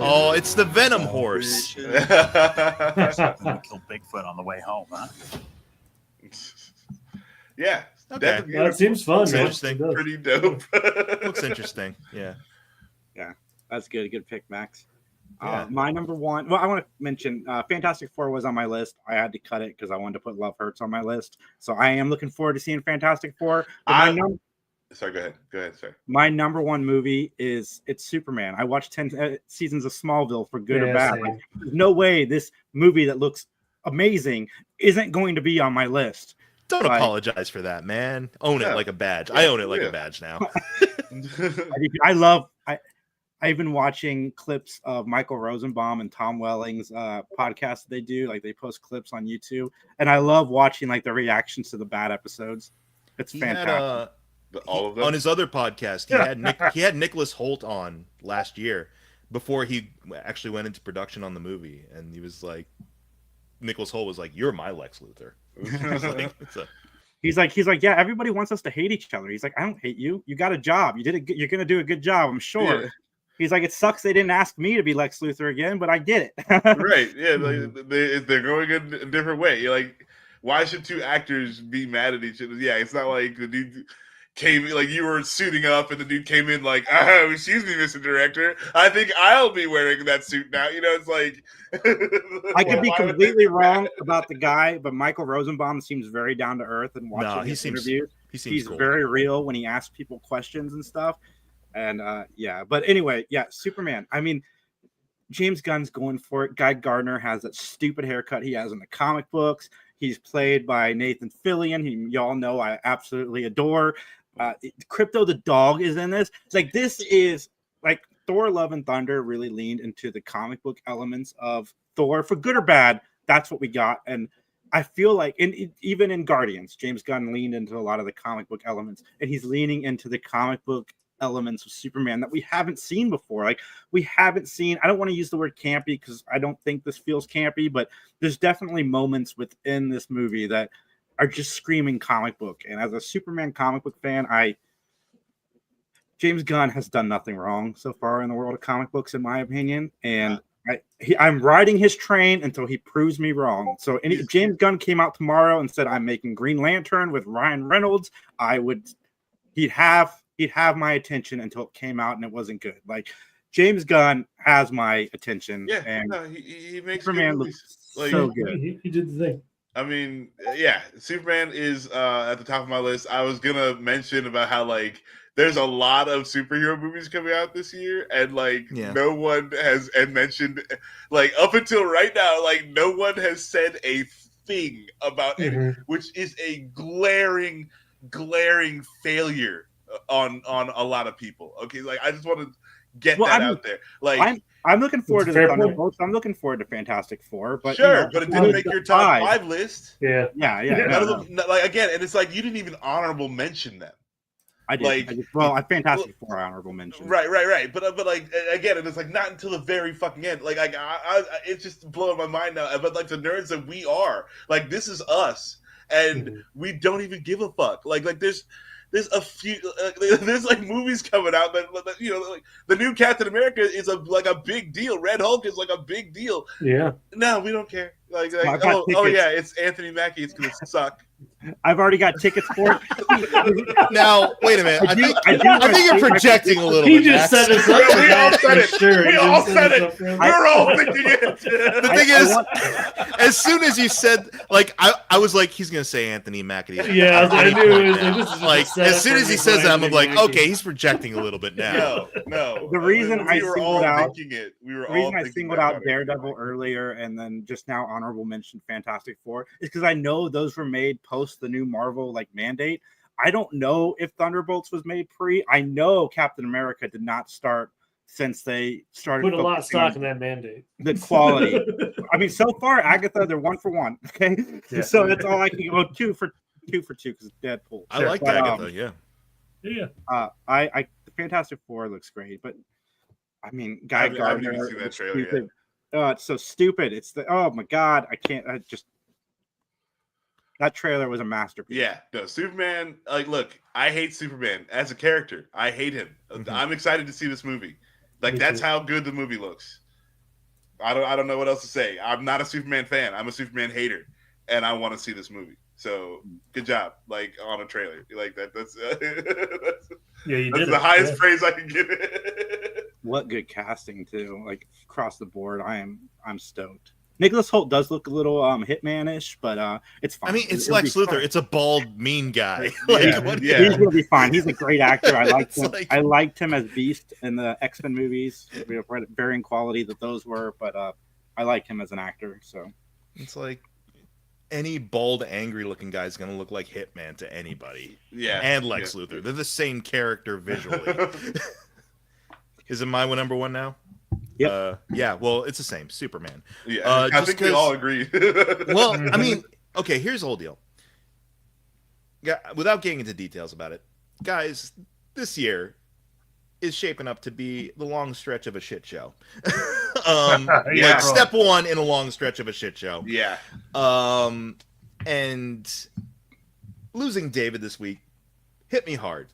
Oh, it's the Venom horse. Kill Bigfoot on the way home, huh? Yeah. Okay. That seems fun. Looks interesting. Pretty dope. Looks interesting. Yeah. Yeah, that's good. Good pick, Max. Yeah. My number one. Well, I want to mention Fantastic Four was on my list. I had to cut it because I wanted to put Love Hurts on my list. So I am looking forward to seeing Fantastic Four. Sorry, go ahead. Go ahead, sir. My number one movie it's Superman. I watched 10 seasons of Smallville for good or bad. Like, there's no way this movie that looks amazing isn't going to be on my list. Don't apologize for that, man. Own it like a badge. I own it like a badge now. I've been watching clips of Michael Rosenbaum and Tom Welling's podcast that they do. Like they post clips on YouTube, and I love watching like the reactions to the bad episodes. It's fantastic. All of them? On his other podcast, he had Nicholas Hoult on last year before he actually went into production on the movie, and he was like, Nicholas Hoult was like, "You're my Lex Luthor." He's like, yeah, everybody wants us to hate each other. He's like, I don't hate you. You got a job. You're gonna do a good job, I'm sure. Yeah. He's like, it sucks they didn't ask me to be Lex Luthor again, but I get it. Right? Yeah, like, they're going a different way. You're like, why should two actors be mad at each other? Yeah, it's not like the dude came like you were suiting up and the dude came in like, oh, excuse me, Mr. Director, I think I'll be wearing that suit now. You know, it's like I could be completely wrong about the guy, but Michael Rosenbaum seems very down to earth and watching his interviews. He's cool. Very real when he asks people questions and stuff. And but anyway, Superman. I mean, James Gunn's going for it. Guy Gardner has that stupid haircut he has in the comic books. He's played by Nathan Fillion, who y'all know I absolutely adore. Crypto the dog is in this. It's like this is like Thor: Love and Thunder really leaned into the comic book elements of Thor for good or bad. That's what we got, and I feel like even in Guardians, James Gunn leaned into a lot of the comic book elements, and he's leaning into the comic book elements of Superman that we haven't seen before. Like we haven't seen. I don't want to use the word campy because I don't think this feels campy, but there's definitely moments within this movie that are just screaming comic book. And as a Superman comic book fan, James Gunn has done nothing wrong so far in the world of comic books, in my opinion. And I'm riding his train until he proves me wrong. So if James Gunn came out tomorrow and said, I'm making Green Lantern with Ryan Reynolds, he'd have my attention until it came out and it wasn't good. Like James Gunn has my attention. Yeah, and he makes Superman looks so good. He did the thing. I mean, yeah, Superman is at the top of my list. I was gonna mention about how like there's a lot of superhero movies coming out this year, and like no one has mentioned, like up until right now, like no one has said a thing about it, which is a glaring failure on a lot of people. Okay, like I just want to get that out there. Like I'm looking forward to the Thunderbolts. I'm looking forward to Fantastic Four, but sure, but it didn't make your top 5 list. Yeah. None of them, like again, and it's like you didn't even honorable mention them. I did. I Fantastic Four honorable mention. Right. But like again, and it's like not until the very fucking end. Like I it's just blowing my mind now. But like the nerds that we are, like this is us, and we don't even give a fuck. Like there's a few there's like movies coming out that you know, like the new Captain America is a big deal. Red Hulk is like a big deal. Yeah. No, we don't care. Like oh yeah, it's Anthony Mackie. It's gonna suck. I've already got tickets for it. Now, wait a minute. I think you're projecting a little he bit. He just said it. We all said it. Sure, we all said it. We're all thinking it. The thing is, as soon as you said, like, I was like, he's going to say Anthony Mackie. Yeah, I knew it was like, as soon as he says that, I'm like, okay, he's projecting a little bit now. No. The reason I singled out, singled out Daredevil earlier and then just now honorable mention Fantastic Four is because I know those were made post the new Marvel like mandate. I don't know if Thunderbolts was made pre. I know Captain America did not start since they started. Put a lot of stock in that mandate. The quality. I mean, so far, Agatha, they're 1 for 1. Okay, so that's all I can go 2 for 2 because Deadpool. I like Agatha. Yeah. I the Fantastic Four looks great, but I mean, Guy Gardner. I haven't even seen that trailer yet. It's so stupid. It's oh my god, I can't. That trailer was a masterpiece. Yeah, no, Superman. Like, look, I hate Superman as a character. I hate him. I'm excited to see this movie. Like, that's how good the movie looks. I don't know what else to say. I'm not a Superman fan. I'm a Superman hater, and I want to see this movie. So, good job. Like on a trailer, like that. That's you that's did the highest praise I can give it. What good casting too! Like across the board, I'm stoked. Nicholas Hoult does look a little Hitman-ish, but it's fine. I mean, it's Lex Luthor. It's a bald, mean guy. He's gonna be fine. He's a great actor. I liked him. I liked him as Beast in the X-Men movies. We have varying quality that those were, but I like him as an actor. So it's like any bald, angry-looking guy is gonna look like Hitman to anybody. Yeah, and Lex Luthor. They're the same character visually. Is it my number one now? Yep. Yeah, well, it's the same. Superman. Yeah, I think we all agree. Well, I mean, okay, here's the whole deal. Without getting into details about it, guys, this year is shaping up to be the long stretch of a shit show. Like step one in a long stretch of a shit show. Yeah. And losing David this week hit me hard.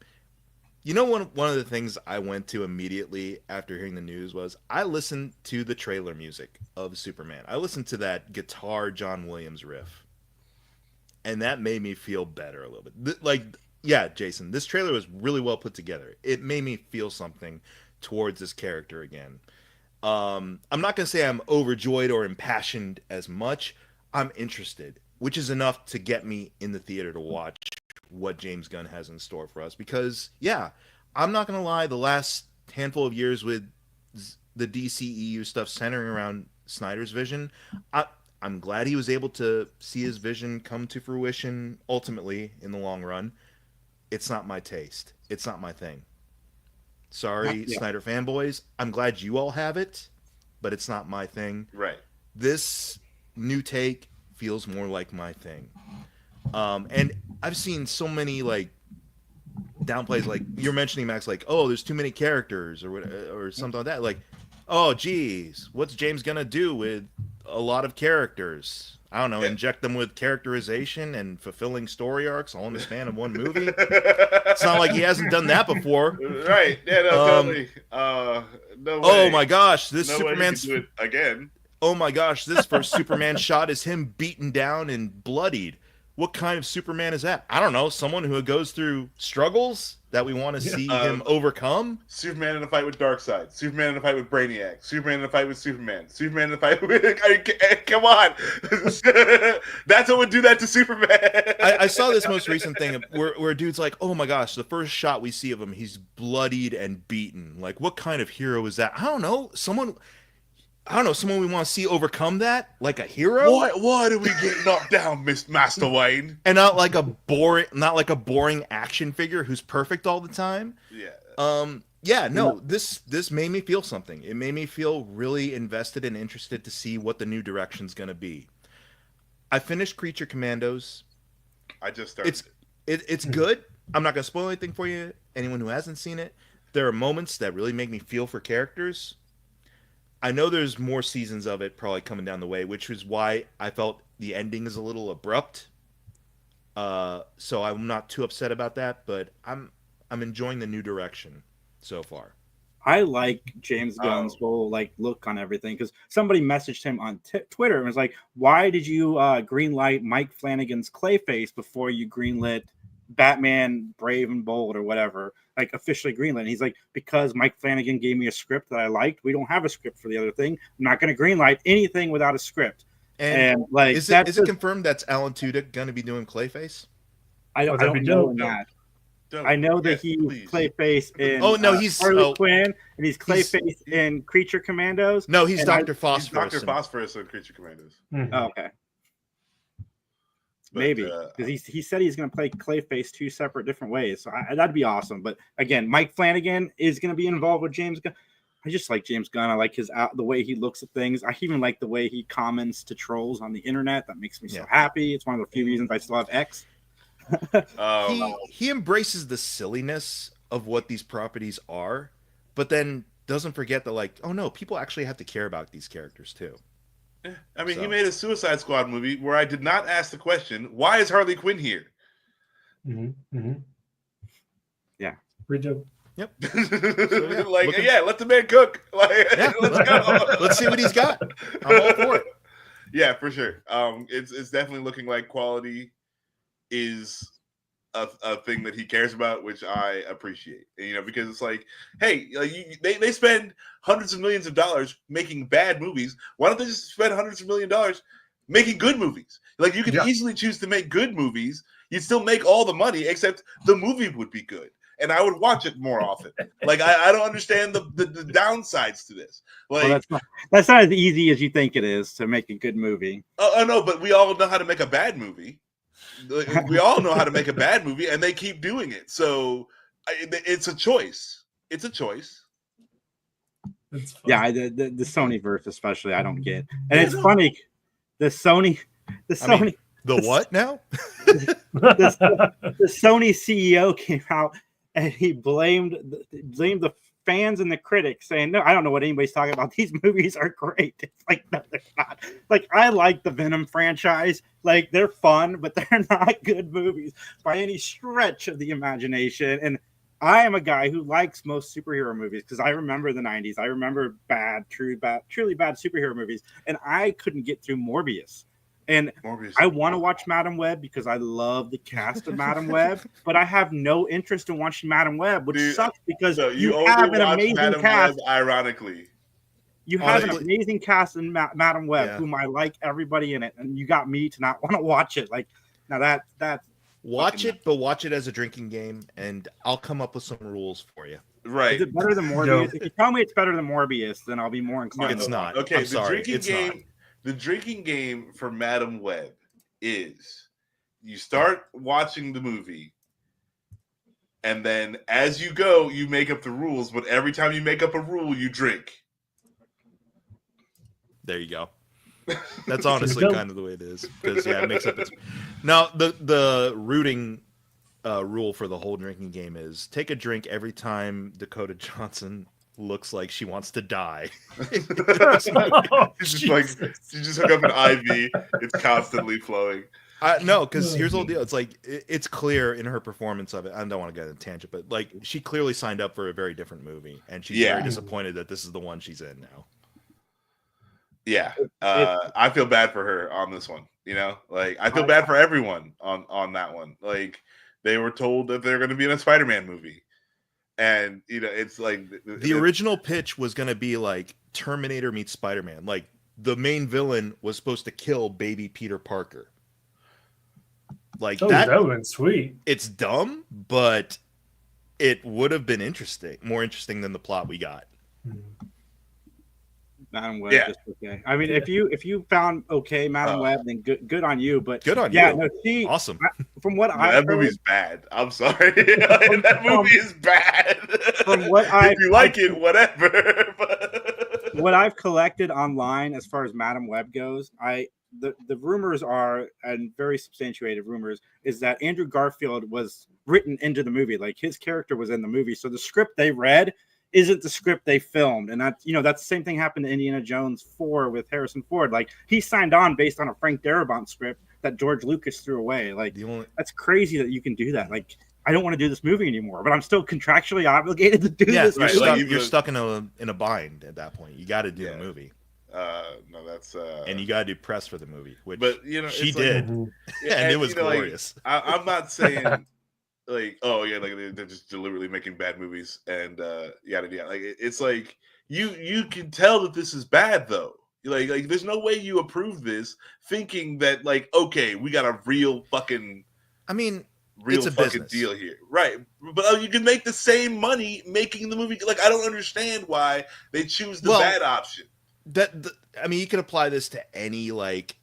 You know, one of the things I went to immediately after hearing the news was I listened to the trailer music of Superman. I listened to that guitar John Williams riff. And that made me feel better a little bit. Yeah, Jason, this trailer was really well put together. It made me feel something towards this character again. I'm not going to say I'm overjoyed or impassioned as much. I'm interested, which is enough to get me in the theater to watch what James Gunn has in store for us. Because, yeah, I'm not going to lie, the last handful of years with the DCEU stuff centering around Snyder's vision, I'm glad he was able to see his vision come to fruition ultimately in the long run. It's not my taste. It's not my thing. Sorry, Snyder fanboys. I'm glad you all have it, but it's not my thing. Right. This new take feels more like my thing. And I've seen so many downplays, like you're mentioning, Max, like, oh, there's too many characters or something like that. Like, oh, geez, what's James gonna do with a lot of characters? I don't know, inject them with characterization and fulfilling story arcs all in the span of one movie. It's not like he hasn't done that before. Right. Yeah, no, totally. No way. Oh my gosh, this no Superman's do it again. Oh my gosh, this first Superman shot is him beaten down and bloodied. what kind of Superman is that? I don't know. Someone who goes through struggles that we want to see him overcome. Superman in a fight with Darkseid. Superman in a fight with Brainiac. Superman in a fight with Superman. Superman in a fight with... Come on. That's what would do that to Superman. I saw this most recent thing where a dude's like, oh my gosh, the first shot we see of him, he's bloodied and beaten. Like, what kind of hero is that? I don't know. Someone we want to see overcome that, like a hero. Why do we get knocked down, Master Wayne? And not like a boring action figure who's perfect all the time. Yeah. This made me feel something. It made me feel really invested and interested to see what the new direction's going to be. I finished Creature Commandos. I just started. It's good. I'm not going to spoil anything for you. Anyone who hasn't seen it, there are moments that really make me feel for characters. I know there's more seasons of it probably coming down the way, which is why I felt the ending is a little abrupt. So I'm not too upset about that, but I'm enjoying the new direction so far. I like James Gunn's whole look on everything, because somebody messaged him on Twitter and was like, "Why did you greenlight Mike Flanagan's Clayface before you greenlit Batman Brave and Bold or whatever, officially greenlit?" And he's like, "Because Mike Flanagan gave me a script that I liked. We don't have a script for the other thing. I'm not going to greenlight anything without a script." And is it confirmed that's Alan Tudyk going to be doing Clayface? I don't know that. I know that he's Clayface in he's Harley Quinn, and he's Clayface in Creature Commandos. No, he's Dr. Phosphorus. Dr. Phosphorus in Creature Commandos. Mm-hmm. Oh, okay. Maybe, because he said he's going to play Clayface two separate different ways. So that'd be awesome. But again, Mike Flanagan is going to be involved with James Gunn. I just like James Gunn. I like the way he looks at things. I even like the way he comments to trolls on the internet. That makes me so happy. It's one of the few reasons I still have X. He embraces the silliness of what these properties are, but then doesn't forget that, oh no, people actually have to care about these characters too. I mean, he made a Suicide Squad movie where I did not ask the question, why is Harley Quinn here? Mm-hmm. Mm-hmm. Yeah. Pretty dope. Yep. So, let the man cook. Let's go. Let's see what he's got. I'm all for it. Yeah, for sure. It's definitely looking like quality is a thing that he cares about, which I appreciate. Because it's like, hey, they spend hundreds of millions of dollars making bad movies. Why don't they just spend hundreds of millions of dollars making good movies? You could easily choose to make good movies. You'd still make all the money, except the movie would be good, and I would watch it more often. I don't understand the downsides to this. That's not as easy as you think it is to make a good movie. I know, but we all know how to make a bad movie. We all know how to make a bad movie, and they keep doing it. So it's a choice. It's a choice. Yeah, the Sony verse especially, I don't get. And it's funny, the Sony. The what now? the Sony CEO came out and he blamed the fans and the critics, saying, "No, I don't know what anybody's talking about. These movies are great." It's no, they're not. I like the Venom franchise. They're fun, but they're not good movies by any stretch of the imagination. And I am a guy who likes most superhero movies because I remember the 90s. I remember truly bad superhero movies. And I couldn't get through Morbius. And I want to watch Madam Web because I love the cast of Madam Web, but I have no interest in watching Madam Web, which sucks because you have an amazing cast. Web, ironically, you have an amazing cast in Madam Web, whom I like everybody in it, and you got me to not want to watch it. Now that's watch it, but watch it as a drinking game, and I'll come up with some rules for you. Right? Is it better than Morbius? If you tell me it's better than Morbius, then I'll be more inclined. It's not. Okay, I'm sorry. It's not. The drinking game for Madam Web is you start watching the movie, and then as you go, you make up the rules, but every time you make up a rule, you drink. There you go. That's honestly kind of the way it is. Because, it makes up its... Now, the rooting rule for the whole drinking game is take a drink every time Dakota Johnson looks like she wants to die. She just hook up an IV. It's constantly flowing. No, because here's the whole deal. It's it's clear in her performance of it. I don't want to get on a tangent, but she clearly signed up for a very different movie, and she's very disappointed that this is the one she's in now. Yeah, I feel bad for her on this one You know, like I feel bad for everyone on that one. Like they were told that they're going to be in a Spider-Man movie, and you know, it's like the original pitch was going to be like Terminator meets Spider-Man. Like the main villain was supposed to kill baby Peter Parker. Like that would have been sweet. It's dumb, but it would have been interesting, more interesting than the plot we got. Madam Web, just okay. I mean, if you found Madam Web, then good on you. But good on you. No, she awesome. From what that movie's bad. I'm sorry, that movie is bad. From what if you like it, whatever. What I've collected online as far as Madam Web goes, the rumors are, and very substantiated rumors, is that Andrew Garfield was written into the movie. Like his character was in the movie. So the script they read isn't the script they filmed. And that's the same thing happened to Indiana Jones 4 with Harrison Ford. Like he signed on based on a Frank Darabont script that George Lucas threw away. Like that's crazy that you can do that. Like I don't want to do this movie anymore, but I'm still contractually obligated to do this. Right. You're stuck in a bind at that point. You got to do the movie. No, that's and you gotta do press for the movie, which but you know she did, and it was glorious. Like, I'm not saying like like they're just deliberately making bad movies and yada yada. Like it's like you can tell that this is bad though. Like there's no way you approve this thinking that like okay we got a real fucking it's a fucking business deal here, right? But you can make the same money making the movie. Like I don't understand why they choose the bad option. You could apply this to any like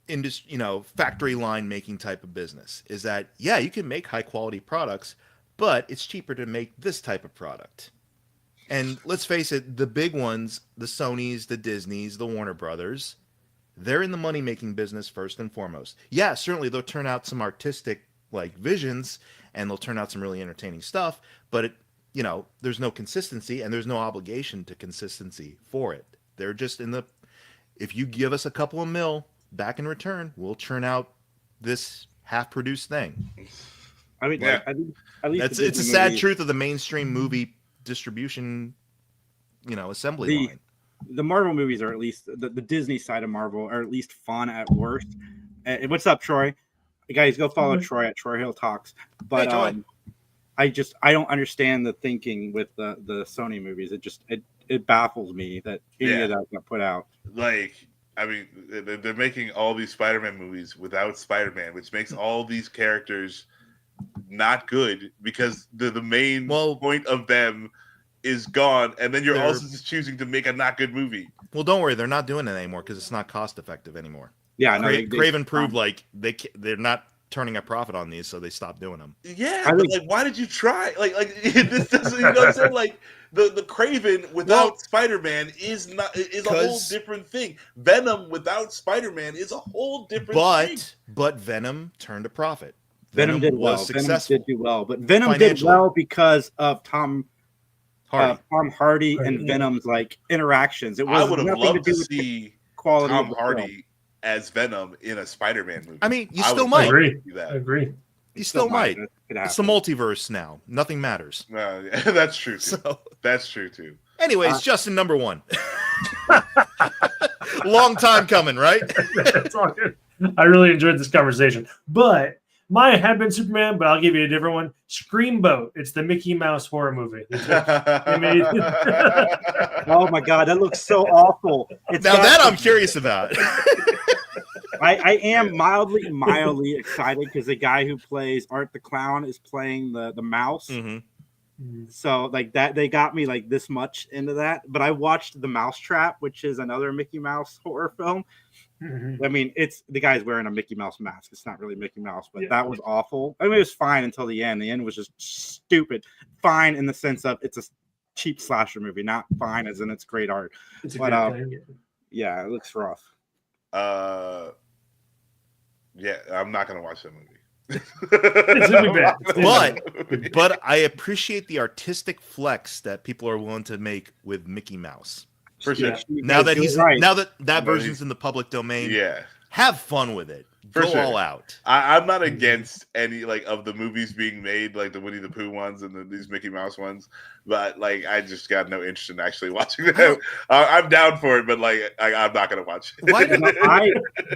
industry, factory line making type of business. Is that you can make high quality products, but it's cheaper to make this type of product. And let's face it, the big ones, the Sonys, the Disneys, the Warner Brothers, they're in the money making business first and foremost. Yeah, certainly they'll turn out some artistic like visions and they'll turn out some really entertaining stuff, but there's no consistency and there's no obligation to consistency for it. They're just if you give us a couple of mil back in return, we'll churn out this half-produced thing. I mean, at least it's a sad truth of the mainstream movie distribution, assembly line. The Marvel movies are at least the Disney side of Marvel are at least fun at worst. What's up, Troy? Guys, go follow Troy at Troy Hill Talks. But I don't understand the thinking with the Sony movies. It baffles me that any of that got put out. Like, I mean, they're making all these Spider-Man movies without Spider-Man, which makes all these characters not good because the main point of them is gone, and then you're also just choosing to make a not good movie. Well, don't worry, they're not doing it anymore because it's not cost effective anymore. Yeah, Craven proved like they're not turning a profit on these, so they stopped doing them. Yeah, but like, why did you try? Like this doesn't. You know what I'm saying? Like the Craven without Spider-Man is a whole different thing. Venom without Spider-Man is a whole different thing. But Venom turned a profit. Venom did well. Successful. Venom did do well, but Venom did well because of Tom Hardy and Venom's like interactions. It was I would have loved to see Tom Hardy as Venom in a Spider-Man movie. I mean, you still might. I agree. You still might. It's the multiverse now. Nothing matters. That's true too. That's true too. Anyways, Justin, number one. Long time coming, right? It's all good. I really enjoyed this conversation. But mine had been Superman, but I'll give you a different one. Screamboat. It's the Mickey Mouse horror movie. Oh my God, that looks so awful. I'm curious about. I am mildly excited because the guy who plays Art the Clown is playing the mouse. Mm-hmm. So like that, they got me like this much into that. But I watched The Mousetrap, which is another Mickey Mouse horror film. Mm-hmm. I mean, it's the guy's wearing a Mickey Mouse mask. It's not really Mickey Mouse, but that was awful. I mean, it was fine until the end. The end was just stupid. Fine in the sense of it's a cheap slasher movie, not fine as in it's great art. It's but yeah, it looks rough. Yeah, I'm not gonna watch that movie. It's really bad. But I appreciate the artistic flex that people are willing to make with Mickey Mouse. For sure. Now that that version's in the public domain. Yeah. have fun with it. For Go sure. all out. I'm not against any like of the movies being made, like the Winnie the Pooh ones and these Mickey Mouse ones, but like I just got no interest in actually watching them. I'm down for it, but like I'm not gonna watch it. Why did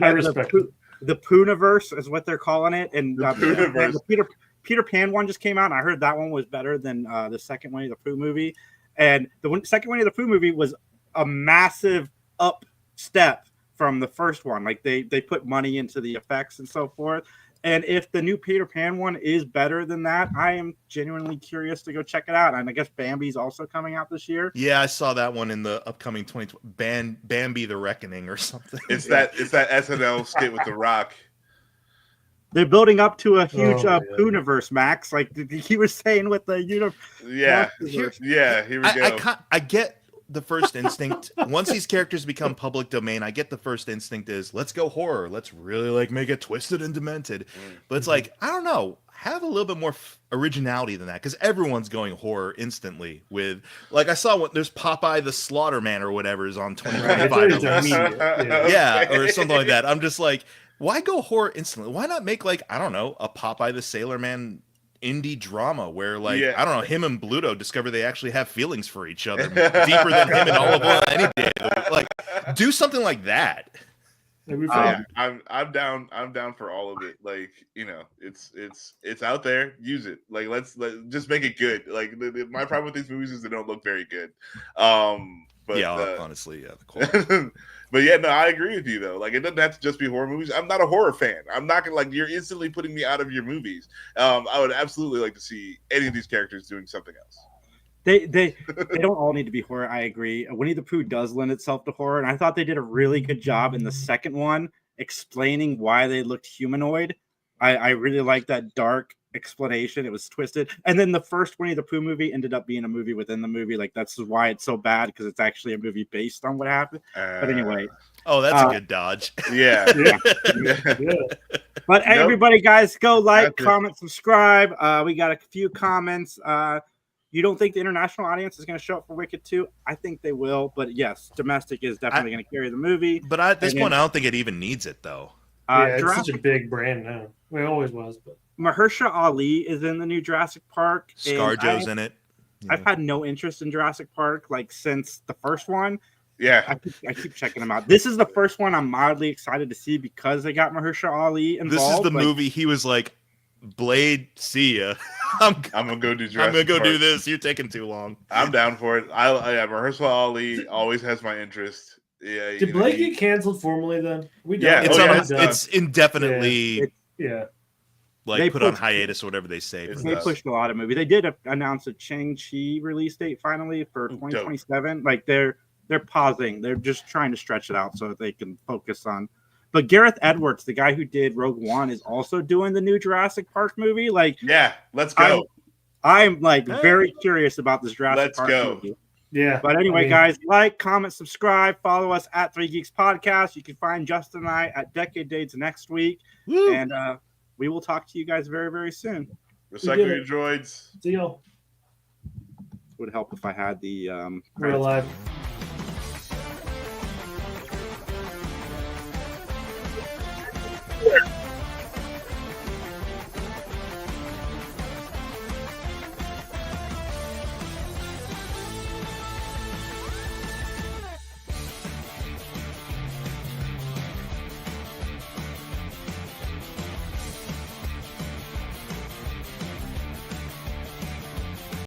I respect the Pooniverse is what they're calling it, and the Peter Pan one just came out, and I heard that one was better than the second Winnie the Pooh movie, and the second Winnie the Pooh movie was a massive up step from the first one. Like they put money into the effects and so forth. And if the new Peter Pan one is better than that, I am genuinely curious to go check it out. And I guess Bambi's also coming out this year. Yeah, I saw that one in the upcoming 2020 Bambi the Reckoning or something. It's that SNL skit with The Rock. They're building up to a huge Pooniverse, Max. Like he was saying with the universe. Yeah, here we go. I get the first instinct. Once these characters become public domain, I get the first instinct is let's go horror. Let's really like make it twisted and demented. But it's like, I don't know, have a little bit more originality than that, because everyone's going horror instantly with, like, I saw there's Popeye the Slaughter Man or whatever is on 2025. Yeah, or something like that. I'm just like, why go horror instantly? Why not make, like, I don't know, a Popeye the Sailor Man indie drama where, like, I don't know, him and Bluto discover they actually have feelings for each other deeper than him and Olive Oil any day. Like, do something like that. I'm down for all of it. Like, you know, it's out there. Use it. Like, let's just make it good. Like, my problem with these movies is they don't look very good. But yeah, honestly, yeah. The quality. But yeah, no, I agree with you though. Like, it doesn't have to just be horror movies. I'm not a horror fan. I'm not gonna, like, you're instantly putting me out of your movies. I would absolutely like to see any of these characters doing something else. They don't all need to be horror. I agree. Winnie the Pooh does lend itself to horror, and I thought they did a really good job in the second one explaining why they looked humanoid. I really like that dark explanation. It was twisted. And then the first Winnie the Pooh movie ended up being a movie within the movie. Like, that's why it's so bad, because it's actually a movie based on what happened. But anyway. Oh, that's a good dodge. Yeah. But everybody, guys, go like, comment, subscribe. We got a few comments. You don't think the international audience is going to show up for Wicked 2? I think they will. But yes, domestic is definitely going to carry the movie. But at this point, I don't think it even needs it, though. It's such a big brand now. It always was. But Mahershala Ali is in the new Jurassic Park. ScarJo's in it. Yeah. I've had no interest in Jurassic Park, like, since the first one. Yeah. I keep checking them out. This is the first one I'm mildly excited to see because they got Mahershala Ali involved. This is the movie he was like, Blade, see ya. I'm gonna go do Jurassic I'm gonna go Park. do this. You're taking too long. I'm down for it. Mahershala Ali always has my interest. Yeah. Did Blade get canceled formally then? It's indefinitely like they put on hiatus or whatever they say. They pushed a lot of movies. They did announce a Shang-Chi release date finally for 2027. Like they're pausing. They're just trying to stretch it out so that they can focus on. But Gareth Edwards, the guy who did Rogue One, is also doing the new Jurassic Park movie. Like, yeah, let's go. I'm like very curious about this Jurassic Park movie. Yeah. But anyway, guys, like, comment, subscribe, follow us at 3 Geeks Podcast. You can find Justin and I at Decade Dates next week. Woo! And we will talk to you guys very, very soon. Recycle your droids. See y'all. Would help if I had the We're alive. Yeah.